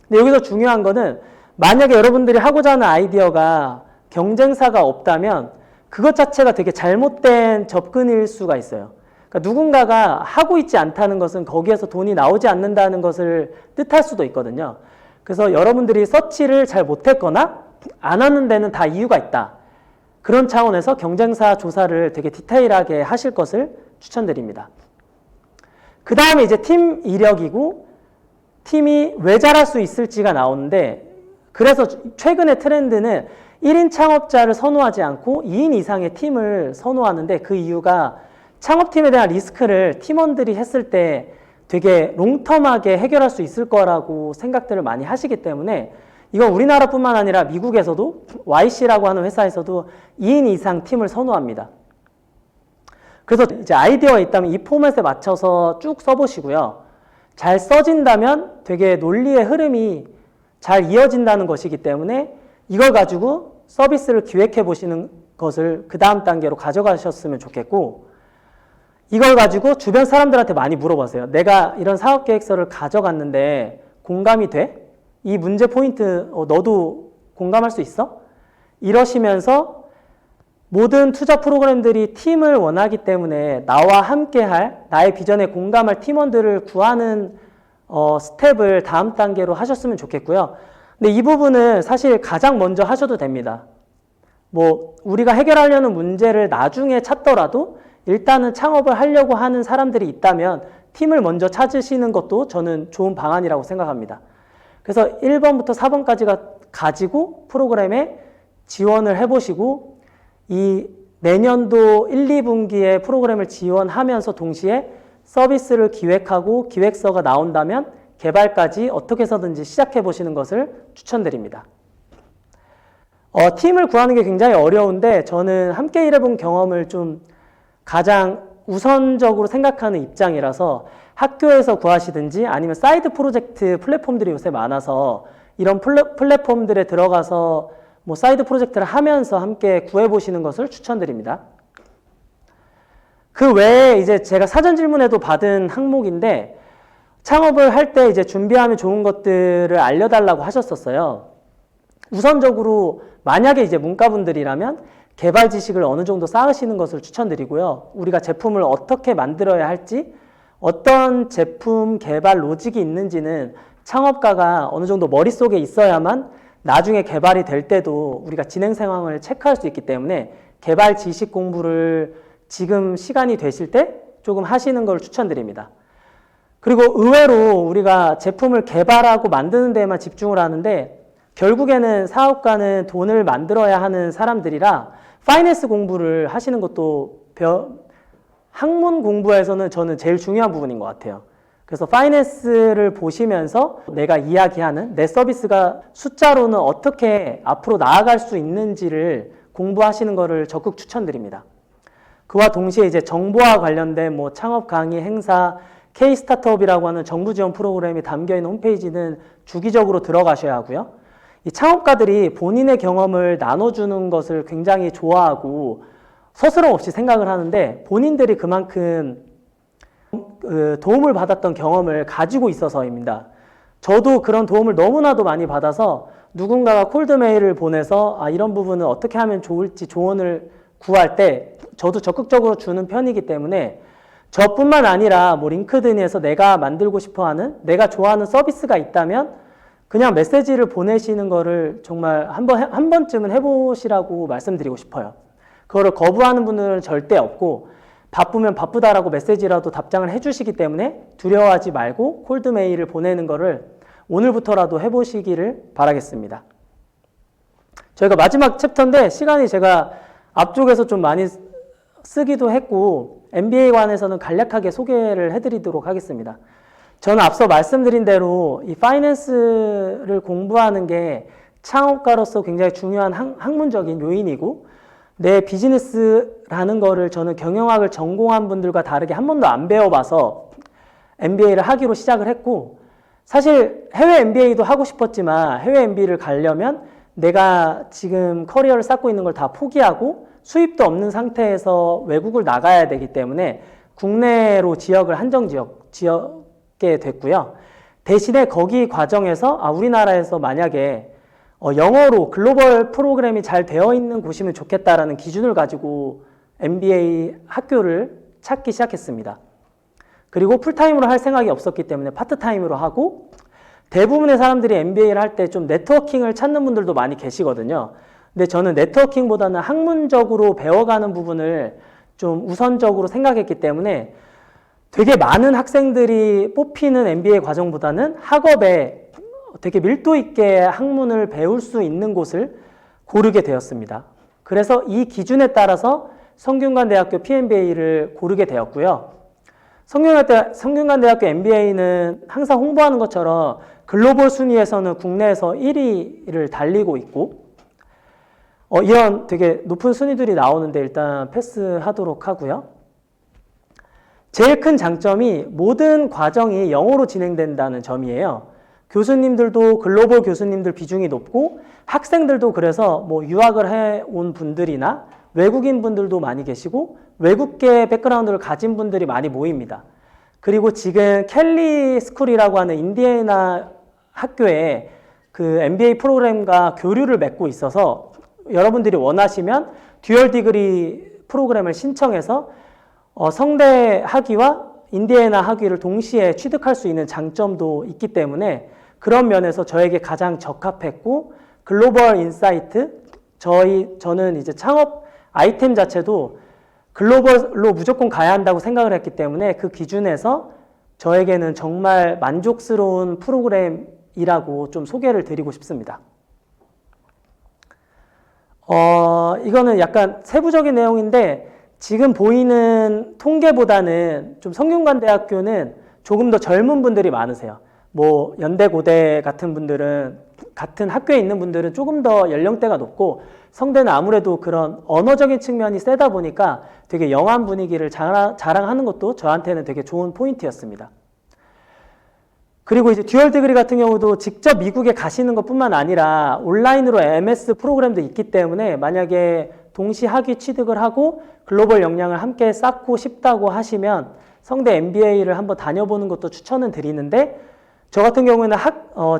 근데 여기서 중요한 거는, 만약에 여러분들이 하고자 하는 아이디어가 경쟁사가 없다면 그것 자체가 되게 잘못된 접근일 수가 있어요. 그러니까 누군가가 하고 있지 않다는 것은 거기에서 돈이 나오지 않는다는 것을 뜻할 수도 있거든요. 그래서 여러분들이 서치를 잘 못했거나 안 하는 데는 다 이유가 있다. 그런 차원에서 경쟁사 조사를 되게 디테일하게 하실 것을 추천드립니다. 그 다음에 이제 팀 이력이고, 팀이 왜 잘할 수 있을지가 나오는데, 그래서 최근의 트렌드는 1인 창업자를 선호하지 않고 2인 이상의 팀을 선호하는데, 그 이유가 창업팀에 대한 리스크를 팀원들이 했을 때 되게 롱텀하게 해결할 수 있을 거라고 생각들을 많이 하시기 때문에, 이건 우리나라뿐만 아니라 미국에서도 YC라고 하는 회사에서도 2인 이상 팀을 선호합니다. 그래서 이제 아이디어가 있다면 이 포맷에 맞춰서 쭉 써보시고요. 잘 써진다면 되게 논리의 흐름이 잘 이어진다는 것이기 때문에 이걸 가지고 서비스를 기획해 보시는 것을 그 다음 단계로 가져가셨으면 좋겠고, 이걸 가지고 주변 사람들한테 많이 물어보세요. 내가 이런 사업계획서를 가져갔는데 공감이 돼? 이 문제 포인트 너도 공감할 수 있어? 이러시면서 모든 투자 프로그램들이 팀을 원하기 때문에 나와 함께할, 나의 비전에 공감할 팀원들을 구하는 스텝을 다음 단계로 하셨으면 좋겠고요. 근데 이 부분은 사실 가장 먼저 하셔도 됩니다. 뭐 우리가 해결하려는 문제를 나중에 찾더라도 일단은 창업을 하려고 하는 사람들이 있다면 팀을 먼저 찾으시는 것도 저는 좋은 방안이라고 생각합니다. 그래서 1번부터 4번까지가 가지고 프로그램에 지원을 해보시고, 이 내년도 1, 2분기에 프로그램을 지원하면서 동시에 서비스를 기획하고 기획서가 나온다면 개발까지 어떻게 해서든지 시작해 보시는 것을 추천드립니다. 팀을 구하는 게 굉장히 어려운데 저는 함께 일해본 경험을 좀 가장 우선적으로 생각하는 입장이라서 학교에서 구하시든지 아니면 사이드 프로젝트 플랫폼들이 요새 많아서 이런 플랫폼들에 들어가서 뭐 사이드 프로젝트를 하면서 함께 구해보시는 것을 추천드립니다. 그 외에 이제 제가 사전 질문에도 받은 항목인데, 창업을 할 때 이제 준비하면 좋은 것들을 알려달라고 하셨었어요. 우선적으로 만약에 이제 문과분들이라면 개발 지식을 어느 정도 쌓으시는 것을 추천드리고요. 우리가 제품을 어떻게 만들어야 할지, 어떤 제품 개발 로직이 있는지는 창업가가 어느 정도 머릿속에 있어야만 나중에 개발이 될 때도 우리가 진행 상황을 체크할 수 있기 때문에 개발 지식 공부를 지금 시간이 되실 때 조금 하시는 걸 추천드립니다. 그리고 의외로 우리가 제품을 개발하고 만드는 데에만 집중을 하는데 결국에는 사업가는 돈을 만들어야 하는 사람들이라 파이낸스 공부를 하시는 것도 학문 공부에서는 저는 제일 중요한 부분인 것 같아요. 그래서 파이낸스를 보시면서 내가 이야기하는 내 서비스가 숫자로는 어떻게 앞으로 나아갈 수 있는지를 공부하시는 것을 적극 추천드립니다. 그와 동시에 이제 정보와 관련된 뭐 창업 강의, 행사, K-스타트업이라고 하는 정부 지원 프로그램이 담겨있는 홈페이지는 주기적으로 들어가셔야 하고요. 이 창업가들이 본인의 경험을 나눠주는 것을 굉장히 좋아하고 서스럼 없이 생각을 하는데 본인들이 그만큼 도움을 받았던 경험을 가지고 있어서입니다. 저도 그런 도움을 너무나도 많이 받아서 누군가가 콜드메일을 보내서 이런 부분은 어떻게 하면 좋을지 조언을 구할 때 저도 적극적으로 주는 편이기 때문에 저뿐만 아니라 뭐 링크드인에서 내가 만들고 싶어하는, 내가 좋아하는 서비스가 있다면 그냥 메시지를 보내시는 거를 정말 한 번쯤은 해보시라고 말씀드리고 싶어요. 그거를 거부하는 분들은 절대 없고 바쁘면 바쁘다라고 메시지라도 답장을 해주시기 때문에 두려워하지 말고 콜드메일을 보내는 거를 오늘부터라도 해보시기를 바라겠습니다. 저희가 마지막 챕터인데 시간이 제가 앞쪽에서 좀 많이 쓰기도 했고 MBA에 관해서는 간략하게 소개를 해드리도록 하겠습니다. 저는 앞서 말씀드린 대로 이 파이낸스를 공부하는 게 창업가로서 굉장히 중요한 학문적인 요인이고 내 비즈니스라는 거를 저는 경영학을 전공한 분들과 다르게 한 번도 안 배워봐서 MBA를 하기로 시작을 했고 사실 해외 MBA도 하고 싶었지만 해외 MBA를 가려면 내가 지금 커리어를 쌓고 있는 걸 다 포기하고 수입도 없는 상태에서 외국을 나가야 되기 때문에 국내로 지역을 한정 지었게 됐고요. 대신에 거기 과정에서 우리나라에서 만약에 영어로 글로벌 프로그램이 잘 되어 있는 곳이면 좋겠다라는 기준을 가지고 MBA 학교를 찾기 시작했습니다. 그리고 풀타임으로 할 생각이 없었기 때문에 파트타임으로 하고 대부분의 사람들이 MBA를 할 때 좀 네트워킹을 찾는 분들도 많이 계시거든요. 근데 저는 네트워킹보다는 학문적으로 배워가는 부분을 좀 우선적으로 생각했기 때문에 되게 많은 학생들이 뽑히는 MBA 과정보다는 학업에 되게 밀도 있게 학문을 배울 수 있는 곳을 고르게 되었습니다. 그래서 이 기준에 따라서 성균관대학교 PMBA를 고르게 되었고요. 성균관대학교 MBA는 항상 홍보하는 것처럼 글로벌 순위에서는 국내에서 1위를 달리고 있고 이런 되게 높은 순위들이 나오는데 일단 패스하도록 하고요. 제일 큰 장점이 모든 과정이 영어로 진행된다는 점이에요. 교수님들도 글로벌 교수님들 비중이 높고 학생들도 그래서 뭐 유학을 해온 분들이나 외국인 분들도 많이 계시고 외국계 백그라운드를 가진 분들이 많이 모입니다. 그리고 지금 켈리 스쿨이라고 하는 인디애나 학교에 그 MBA 프로그램과 교류를 맺고 있어서 여러분들이 원하시면 듀얼 디그리 프로그램을 신청해서 성대 학위와 인디애나 학위를 동시에 취득할 수 있는 장점도 있기 때문에 그런 면에서 저에게 가장 적합했고 글로벌 인사이트, 저는 이제 창업 아이템 자체도 글로벌로 무조건 가야 한다고 생각을 했기 때문에 그 기준에서 저에게는 정말 만족스러운 프로그램이라고 좀 소개를 드리고 싶습니다. 이거는 약간 세부적인 내용인데 지금 보이는 통계보다는 좀 성균관대학교는 조금 더 젊은 분들이 많으세요. 뭐 연대고대 같은 분들은 같은 학교에 있는 분들은 조금 더 연령대가 높고 성대는 아무래도 그런 언어적인 측면이 세다 보니까 되게 영한 분위기를 자랑하는 것도 저한테는 되게 좋은 포인트였습니다. 그리고 이제 듀얼 디그리 같은 경우도 직접 미국에 가시는 것뿐만 아니라 온라인으로 MS 프로그램도 있기 때문에 만약에 동시 학위 취득을 하고 글로벌 역량을 함께 쌓고 싶다고 하시면 성대 MBA를 한번 다녀보는 것도 추천은 드리는데 저 같은 경우에는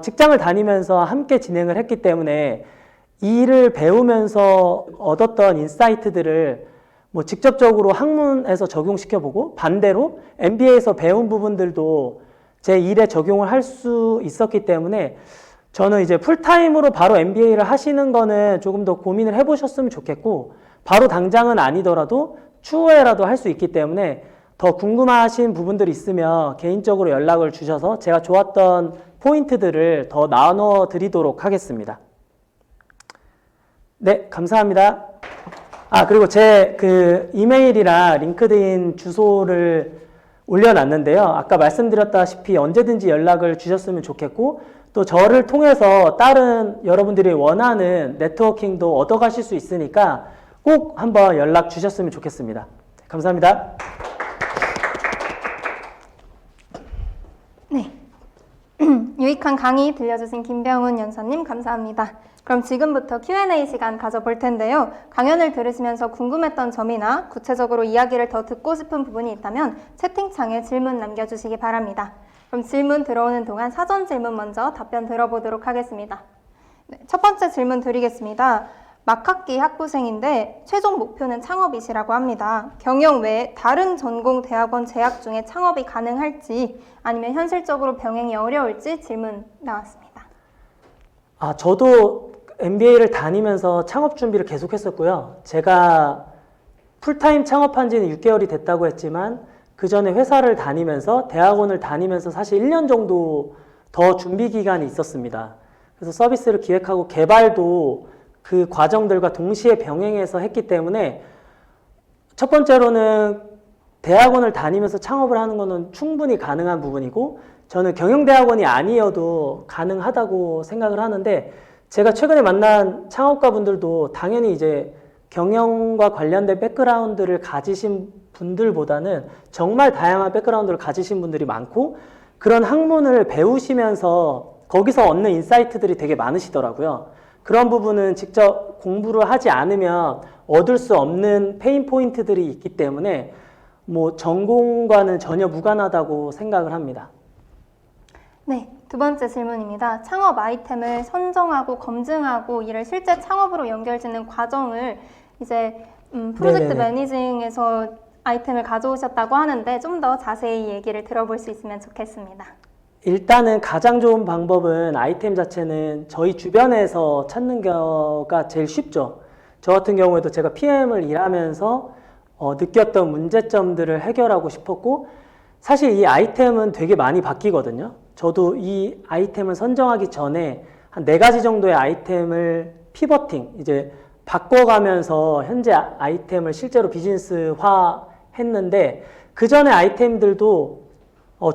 직장을 다니면서 함께 진행을 했기 때문에 이 일을 배우면서 얻었던 인사이트들을 뭐 직접적으로 학문에서 적용시켜보고 반대로 MBA에서 배운 부분들도 제 일에 적용을 할 수 있었기 때문에 저는 이제 풀타임으로 바로 MBA를 하시는 거는 조금 더 고민을 해보셨으면 좋겠고 바로 당장은 아니더라도 추후에라도 할 수 있기 때문에 더 궁금하신 부분들이 있으면 개인적으로 연락을 주셔서 제가 좋았던 포인트들을 더 나눠 드리도록 하겠습니다. 네, 감사합니다. 그리고 제 그 이메일이랑 링크드인 주소를 올려놨는데요. 아까 말씀드렸다시피 언제든지 연락을 주셨으면 좋겠고 또 저를 통해서 다른 여러분들이 원하는 네트워킹도 얻어가실 수 있으니까 꼭 한번 연락 주셨으면 좋겠습니다. 감사합니다. 네. 유익한 강의 들려주신 김병훈 연사님 감사합니다. 그럼 지금부터 Q&A 시간 가져볼 텐데요. 강연을 들으시면서 궁금했던 점이나 구체적으로 이야기를 더 듣고 싶은 부분이 있다면 채팅창에 질문 남겨주시기 바랍니다. 그럼 질문 들어오는 동안 사전 질문 먼저 답변 들어보도록 하겠습니다. 네, 첫 번째 질문 드리겠습니다. 막학기 학부생인데 최종 목표는 창업이시라고 합니다. 경영 외에 다른 전공 대학원 재학 중에 창업이 가능할지 아니면 현실적으로 병행이 어려울지 질문 나왔습니다. 저도 MBA를 다니면서 창업 준비를 계속했었고요. 제가 풀타임 창업한 지는 6개월이 됐다고 했지만 그 전에 회사를 다니면서 대학원을 다니면서 사실 1년 정도 더 준비 기간이 있었습니다. 그래서 서비스를 기획하고 개발도 그 과정들과 동시에 병행해서 했기 때문에 첫 번째로는 대학원을 다니면서 창업을 하는 것은 충분히 가능한 부분이고 저는 경영대학원이 아니어도 가능하다고 생각을 하는데 제가 최근에 만난 창업가 분들도 당연히 이제 경영과 관련된 백그라운드를 가지신 분들보다는 정말 다양한 백그라운드를 가지신 분들이 많고 그런 학문을 배우시면서 거기서 얻는 인사이트들이 되게 많으시더라고요. 그런 부분은 직접 공부를 하지 않으면 얻을 수 없는 페인 포인트들이 있기 때문에 뭐 전공과는 전혀 무관하다고 생각을 합니다. 네, 두 번째 질문입니다. 창업 아이템을 선정하고 검증하고 이를 실제 창업으로 연결짓는 과정을 이제 프로젝트 매니징에서 아이템을 가져오셨다고 하는데 좀 더 자세히 얘기를 들어볼 수 있으면 좋겠습니다. 일단은 가장 좋은 방법은 아이템 자체는 저희 주변에서 찾는 거가 제일 쉽죠. 저 같은 경우에도 제가 PM을 일하면서 느꼈던 문제점들을 해결하고 싶었고 사실 이 아이템은 되게 많이 바뀌거든요. 저도 이 아이템을 선정하기 전에 한 4가지 정도의 아이템을 피버팅, 이제 바꿔가면서 현재 아이템을 실제로 비즈니스화 했는데 그 전에 아이템들도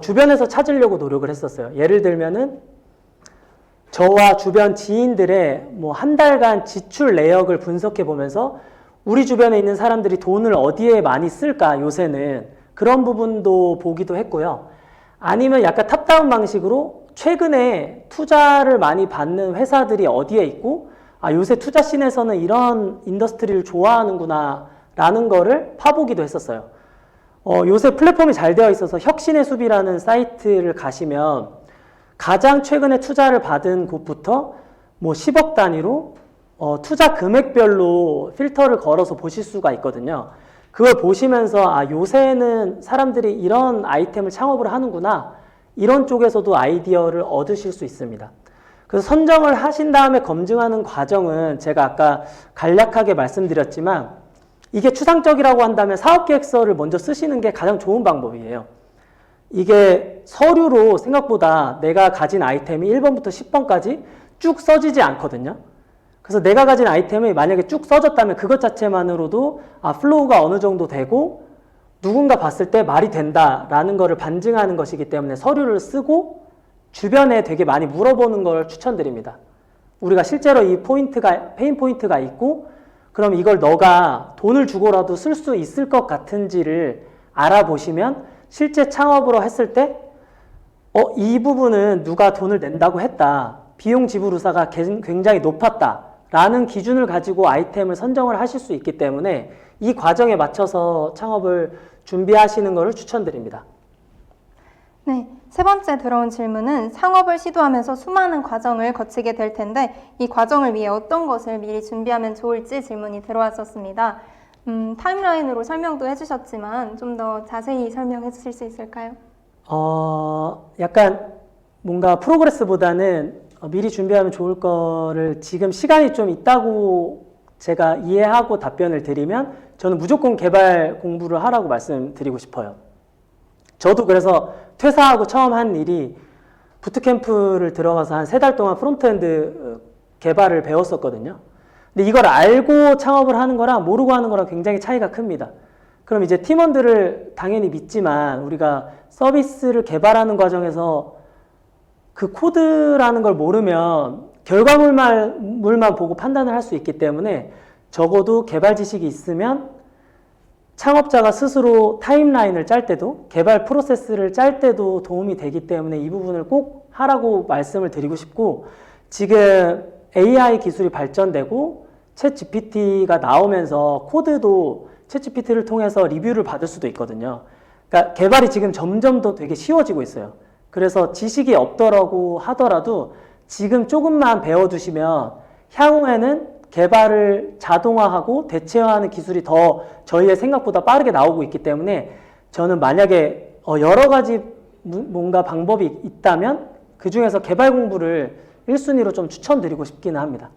주변에서 찾으려고 노력을 했었어요. 예를 들면은 저와 주변 지인들의 뭐 한 달간 지출 내역을 분석해 보면서 우리 주변에 있는 사람들이 돈을 어디에 많이 쓸까 요새는 그런 부분도 보기도 했고요. 아니면 약간 탑다운 방식으로 최근에 투자를 많이 받는 회사들이 어디에 있고, 아, 요새 투자 씬에서는 이런 인더스트리를 좋아하는구나 라는 거를 파보기도 했었어요. 요새 플랫폼이 잘 되어 있어서 혁신의 숲이라는 사이트를 가시면 가장 최근에 투자를 받은 곳부터 뭐 10억 단위로 투자 금액별로 필터를 걸어서 보실 수가 있거든요. 그걸 보시면서 아, 요새는 사람들이 이런 아이템을 창업을 하는구나, 이런 쪽에서도 아이디어를 얻으실 수 있습니다. 그래서 선정을 하신 다음에 검증하는 과정은 제가 아까 간략하게 말씀드렸지만, 이게 추상적이라고 한다면 사업계획서를 먼저 쓰시는 게 가장 좋은 방법이에요. 이게 서류로 생각보다 내가 가진 아이템이 1번부터 10번까지 쭉 써지지 않거든요. 그래서 내가 가진 아이템이 만약에 쭉 써졌다면 그것 자체만으로도 아, 플로우가 어느 정도 되고 누군가 봤을 때 말이 된다라는 거를 반증하는 것이기 때문에 서류를 쓰고 주변에 되게 많이 물어보는 걸 추천드립니다. 우리가 실제로 이 페인 포인트가 있고, 그럼 이걸 너가 돈을 주고라도 쓸 수 있을 것 같은지를 알아보시면 실제 창업으로 했을 때 이 부분은 누가 돈을 낸다고 했다, 비용 지불 의사가 굉장히 높았다 라는 기준을 가지고 아이템을 선정을 하실 수 있기 때문에 이 과정에 맞춰서 창업을 준비하시는 것을 추천드립니다. 네, 세 번째 들어온 질문은 창업을 시도하면서 수많은 과정을 거치게 될 텐데 이 과정을 위해 어떤 것을 미리 준비하면 좋을지 질문이 들어왔었습니다. 타임라인으로 설명도 해주셨지만 좀 더 자세히 설명해 주실 수 있을까요? 약간 뭔가 프로그레스보다는 미리 준비하면 좋을 거를 지금 시간이 좀 있다고 제가 이해하고 답변을 드리면 저는 무조건 개발 공부를 하라고 말씀드리고 싶어요. 저도 그래서 퇴사하고 처음 한 일이 부트캠프를 들어가서 한 3달 동안 프론트엔드 개발을 배웠었거든요. 근데 이걸 알고 창업을 하는 거랑 모르고 하는 거랑 굉장히 차이가 큽니다. 그럼 이제 팀원들을 당연히 믿지만 우리가 서비스를 개발하는 과정에서 그 코드라는 걸 모르면 결과물만 보고 판단을 할 수 있기 때문에 적어도 개발 지식이 있으면 창업자가 스스로 타임라인을 짤 때도, 개발 프로세스를 짤 때도 도움이 되기 때문에 이 부분을 꼭 하라고 말씀을 드리고 싶고, 지금 AI 기술이 발전되고 챗 GPT가 나오면서 코드도 챗 GPT를 통해서 리뷰를 받을 수도 있거든요. 그러니까 개발이 지금 점점 더 되게 쉬워지고 있어요. 그래서 지식이 없더라고 하더라도 지금 조금만 배워두시면 향후에는 개발을 자동화하고 대체화하는 기술이 더 저희의 생각보다 빠르게 나오고 있기 때문에 저는 만약에 여러 가지 뭔가 방법이 있다면 그 중에서 개발 공부를 1순위로 좀 추천드리고 싶기는 합니다.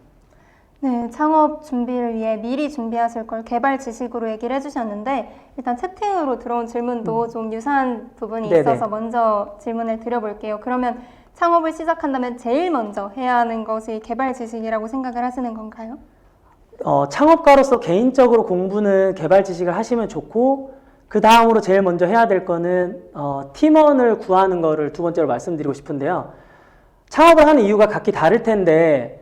네, 창업 준비를 위해 미리 준비하실 걸 개발 지식으로 얘기를 해주셨는데 일단 채팅으로 들어온 질문도 좀 유사한 부분이 네네. 있어서 먼저 질문을 드려볼게요. 그러면 창업을 시작한다면 제일 먼저 해야 하는 것이 개발 지식이라고 생각을 하시는 건가요? 창업가로서 개인적으로 공부는 개발 지식을 하시면 좋고, 그 다음으로 제일 먼저 해야 될 거는 팀원을 구하는 거를 두 번째로 말씀드리고 싶은데요. 창업을 하는 이유가 각기 다를 텐데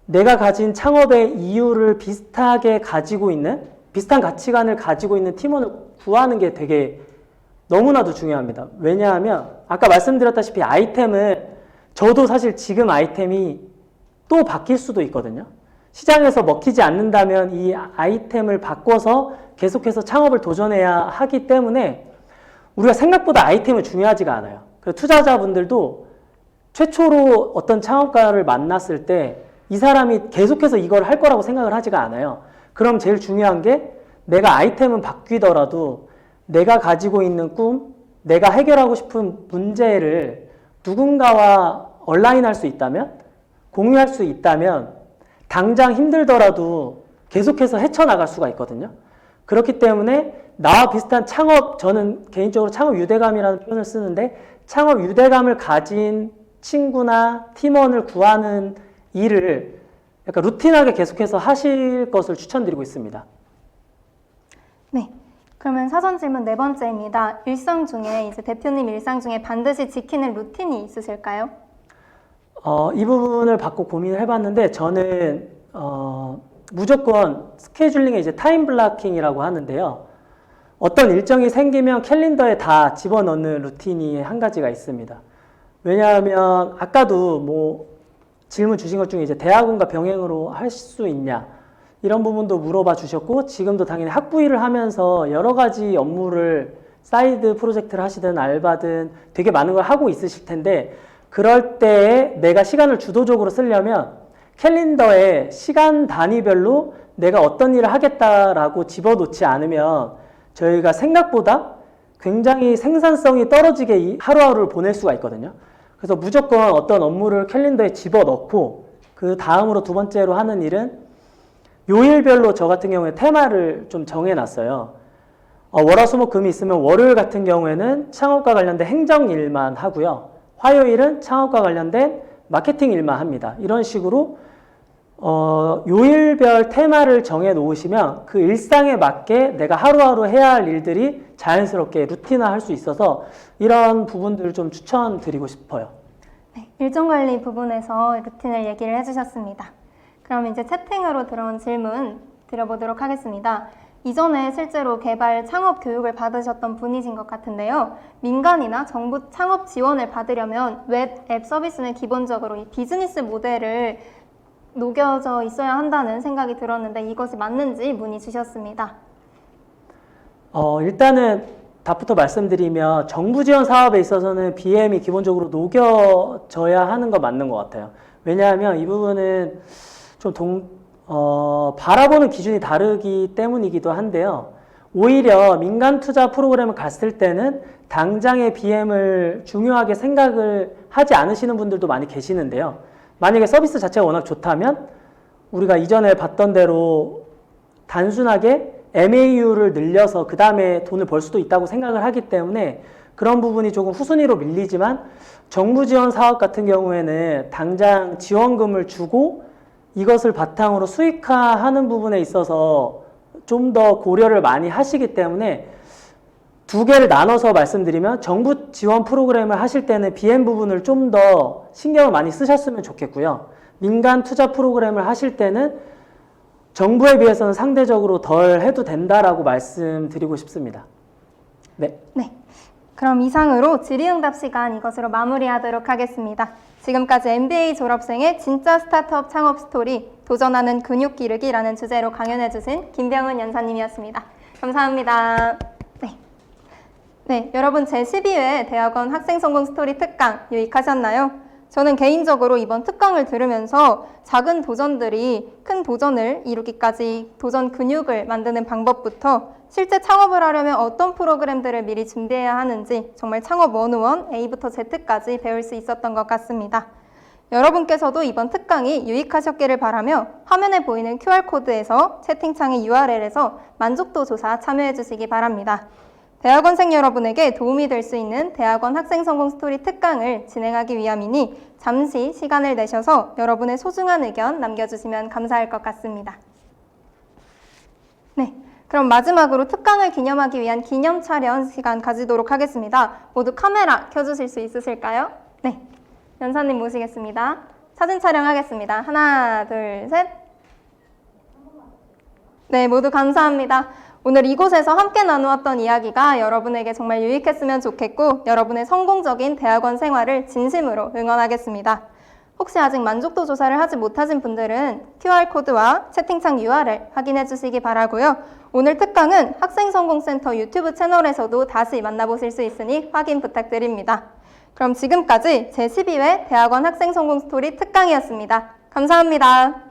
내가 가진 창업의 이유를 비슷하게 가지고 있는, 비슷한 가치관을 가지고 있는 팀원을 구하는 게 되게 너무나도 중요합니다. 왜냐하면 아까 말씀드렸다시피 아이템은 저도 사실 지금 아이템이 또 바뀔 수도 있거든요. 시장에서 먹히지 않는다면 이 아이템을 바꿔서 계속해서 창업을 도전해야 하기 때문에 우리가 생각보다 아이템은 중요하지가 않아요. 그래서 투자자분들도 최초로 어떤 창업가를 만났을 때 이 사람이 계속해서 이걸 할 거라고 생각을 하지가 않아요. 그럼 제일 중요한 게 내가 아이템은 바뀌더라도 내가 가지고 있는 꿈, 내가 해결하고 싶은 문제를 누군가와 얼라인할 수 있다면, 공유할 수 있다면 당장 힘들더라도 계속해서 헤쳐나갈 수가 있거든요. 그렇기 때문에 나와 비슷한 창업, 저는 개인적으로 창업 유대감이라는 표현을 쓰는데 창업 유대감을 가진 친구나 팀원을 구하는 일을 약간 루틴하게 계속해서 하실 것을 추천드리고 있습니다. 네. 그러면 사전 질문 네 번째입니다. 일상 중에 이제 대표님 일상 중에 반드시 지키는 루틴이 있으실까요? 이 부분을 받고 고민을 해봤는데 저는 무조건 스케줄링에 이제 타임 블락킹이라고 하는데요. 어떤 일정이 생기면 캘린더에 다 집어넣는 루틴이 한 가지가 있습니다. 왜냐하면 아까도 뭐 질문 주신 것 중에 이제 대학원과 병행으로 할 수 있냐 이런 부분도 물어봐 주셨고, 지금도 당연히 학부일을 하면서 여러 가지 업무를 사이드 프로젝트를 하시든 알바든 되게 많은 걸 하고 있으실 텐데, 그럴 때에 내가 시간을 주도적으로 쓰려면 캘린더에 시간 단위별로 내가 어떤 일을 하겠다라고 집어넣지 않으면 저희가 생각보다 굉장히 생산성이 떨어지게 하루하루를 보낼 수가 있거든요. 그래서 무조건 어떤 업무를 캘린더에 집어넣고, 그 다음으로 두 번째로 하는 일은 요일별로 저 같은 경우에 테마를 좀 정해놨어요. 월화수목금이 있으면 월요일 같은 경우에는 창업과 관련된 행정 일만 하고요. 화요일은 창업과 관련된 마케팅 일만 합니다. 이런 식으로 요일별 테마를 정해 놓으시면 그 일상에 맞게 내가 하루하루 해야 할 일들이 자연스럽게 루틴화 할 수 있어서 이런 부분들을 좀 추천드리고 싶어요. 네, 일정 관리 부분에서 루틴을 얘기를 해주셨습니다. 그럼 이제 채팅으로 들어온 질문 드려보도록 하겠습니다. 이전에 실제로 개발 창업 교육을 받으셨던 분이신 것 같은데요. 민간이나 정부 창업 지원을 받으려면 웹 앱 서비스는 기본적으로 이 비즈니스 모델을 녹여져 있어야 한다는 생각이 들었는데 이것이 맞는지 문의 주셨습니다. 일단은 답부터 말씀드리면 정부 지원 사업에 있어서는 BM이 기본적으로 녹여져야 하는 거 맞는 것 같아요. 왜냐하면 이 부분은 좀 바라보는 기준이 다르기 때문이기도 한데요. 오히려 민간 투자 프로그램을 갔을 때는 당장의 BM을 중요하게 생각을 하지 않으시는 분들도 많이 계시는데요. 만약에 서비스 자체가 워낙 좋다면 우리가 이전에 봤던 대로 단순하게 MAU를 늘려서 그 다음에 돈을 벌 수도 있다고 생각을 하기 때문에 그런 부분이 조금 후순위로 밀리지만, 정부 지원 사업 같은 경우에는 당장 지원금을 주고 이것을 바탕으로 수익화하는 부분에 있어서 좀 더 고려를 많이 하시기 때문에 두 개를 나눠서 말씀드리면, 정부 지원 프로그램을 하실 때는 BM 부분을 좀 더 신경을 많이 쓰셨으면 좋겠고요. 민간 투자 프로그램을 하실 때는 정부에 비해서는 상대적으로 덜 해도 된다라고 말씀드리고 싶습니다. 네. 네. 그럼 이상으로 질의응답 시간 이것으로 마무리하도록 하겠습니다. 지금까지 MBA 졸업생의 진짜 스타트업 창업 스토리, 도전하는 근육 기르기라는 주제로 강연해주신 김병은 연사님이었습니다. 감사합니다. 네, 여러분 제12회 대학원 학생성공 스토리 특강 유익하셨나요? 저는 개인적으로 이번 특강을 들으면서 작은 도전들이 큰 도전을 이루기까지 도전 근육을 만드는 방법부터 실제 창업을 하려면 어떤 프로그램들을 미리 준비해야 하는지 정말 창업 101 A부터 Z까지 배울 수 있었던 것 같습니다. 여러분께서도 이번 특강이 유익하셨기를 바라며 화면에 보이는 QR코드에서 채팅창의 URL에서 만족도 조사 참여해 주시기 바랍니다. 대학원생 여러분에게 도움이 될 수 있는 대학원 학생성공 스토리 특강을 진행하기 위함이니 잠시 시간을 내셔서 여러분의 소중한 의견 남겨주시면 감사할 것 같습니다. 네, 그럼 마지막으로 특강을 기념하기 위한 기념 촬영 시간 가지도록 하겠습니다. 모두 카메라 켜주실 수 있으실까요? 네, 연사님 모시겠습니다. 사진 촬영하겠습니다. 하나, 둘, 셋. 네, 모두 감사합니다. 오늘 이곳에서 함께 나누었던 이야기가 여러분에게 정말 유익했으면 좋겠고 여러분의 성공적인 대학원 생활을 진심으로 응원하겠습니다. 혹시 아직 만족도 조사를 하지 못하신 분들은 QR코드와 채팅창 URL 확인해 주시기 바라고요. 오늘 특강은 학생성공센터 유튜브 채널에서도 다시 만나보실 수 있으니 확인 부탁드립니다. 그럼 지금까지 제12회 대학원 학생성공 스토리 특강이었습니다. 감사합니다.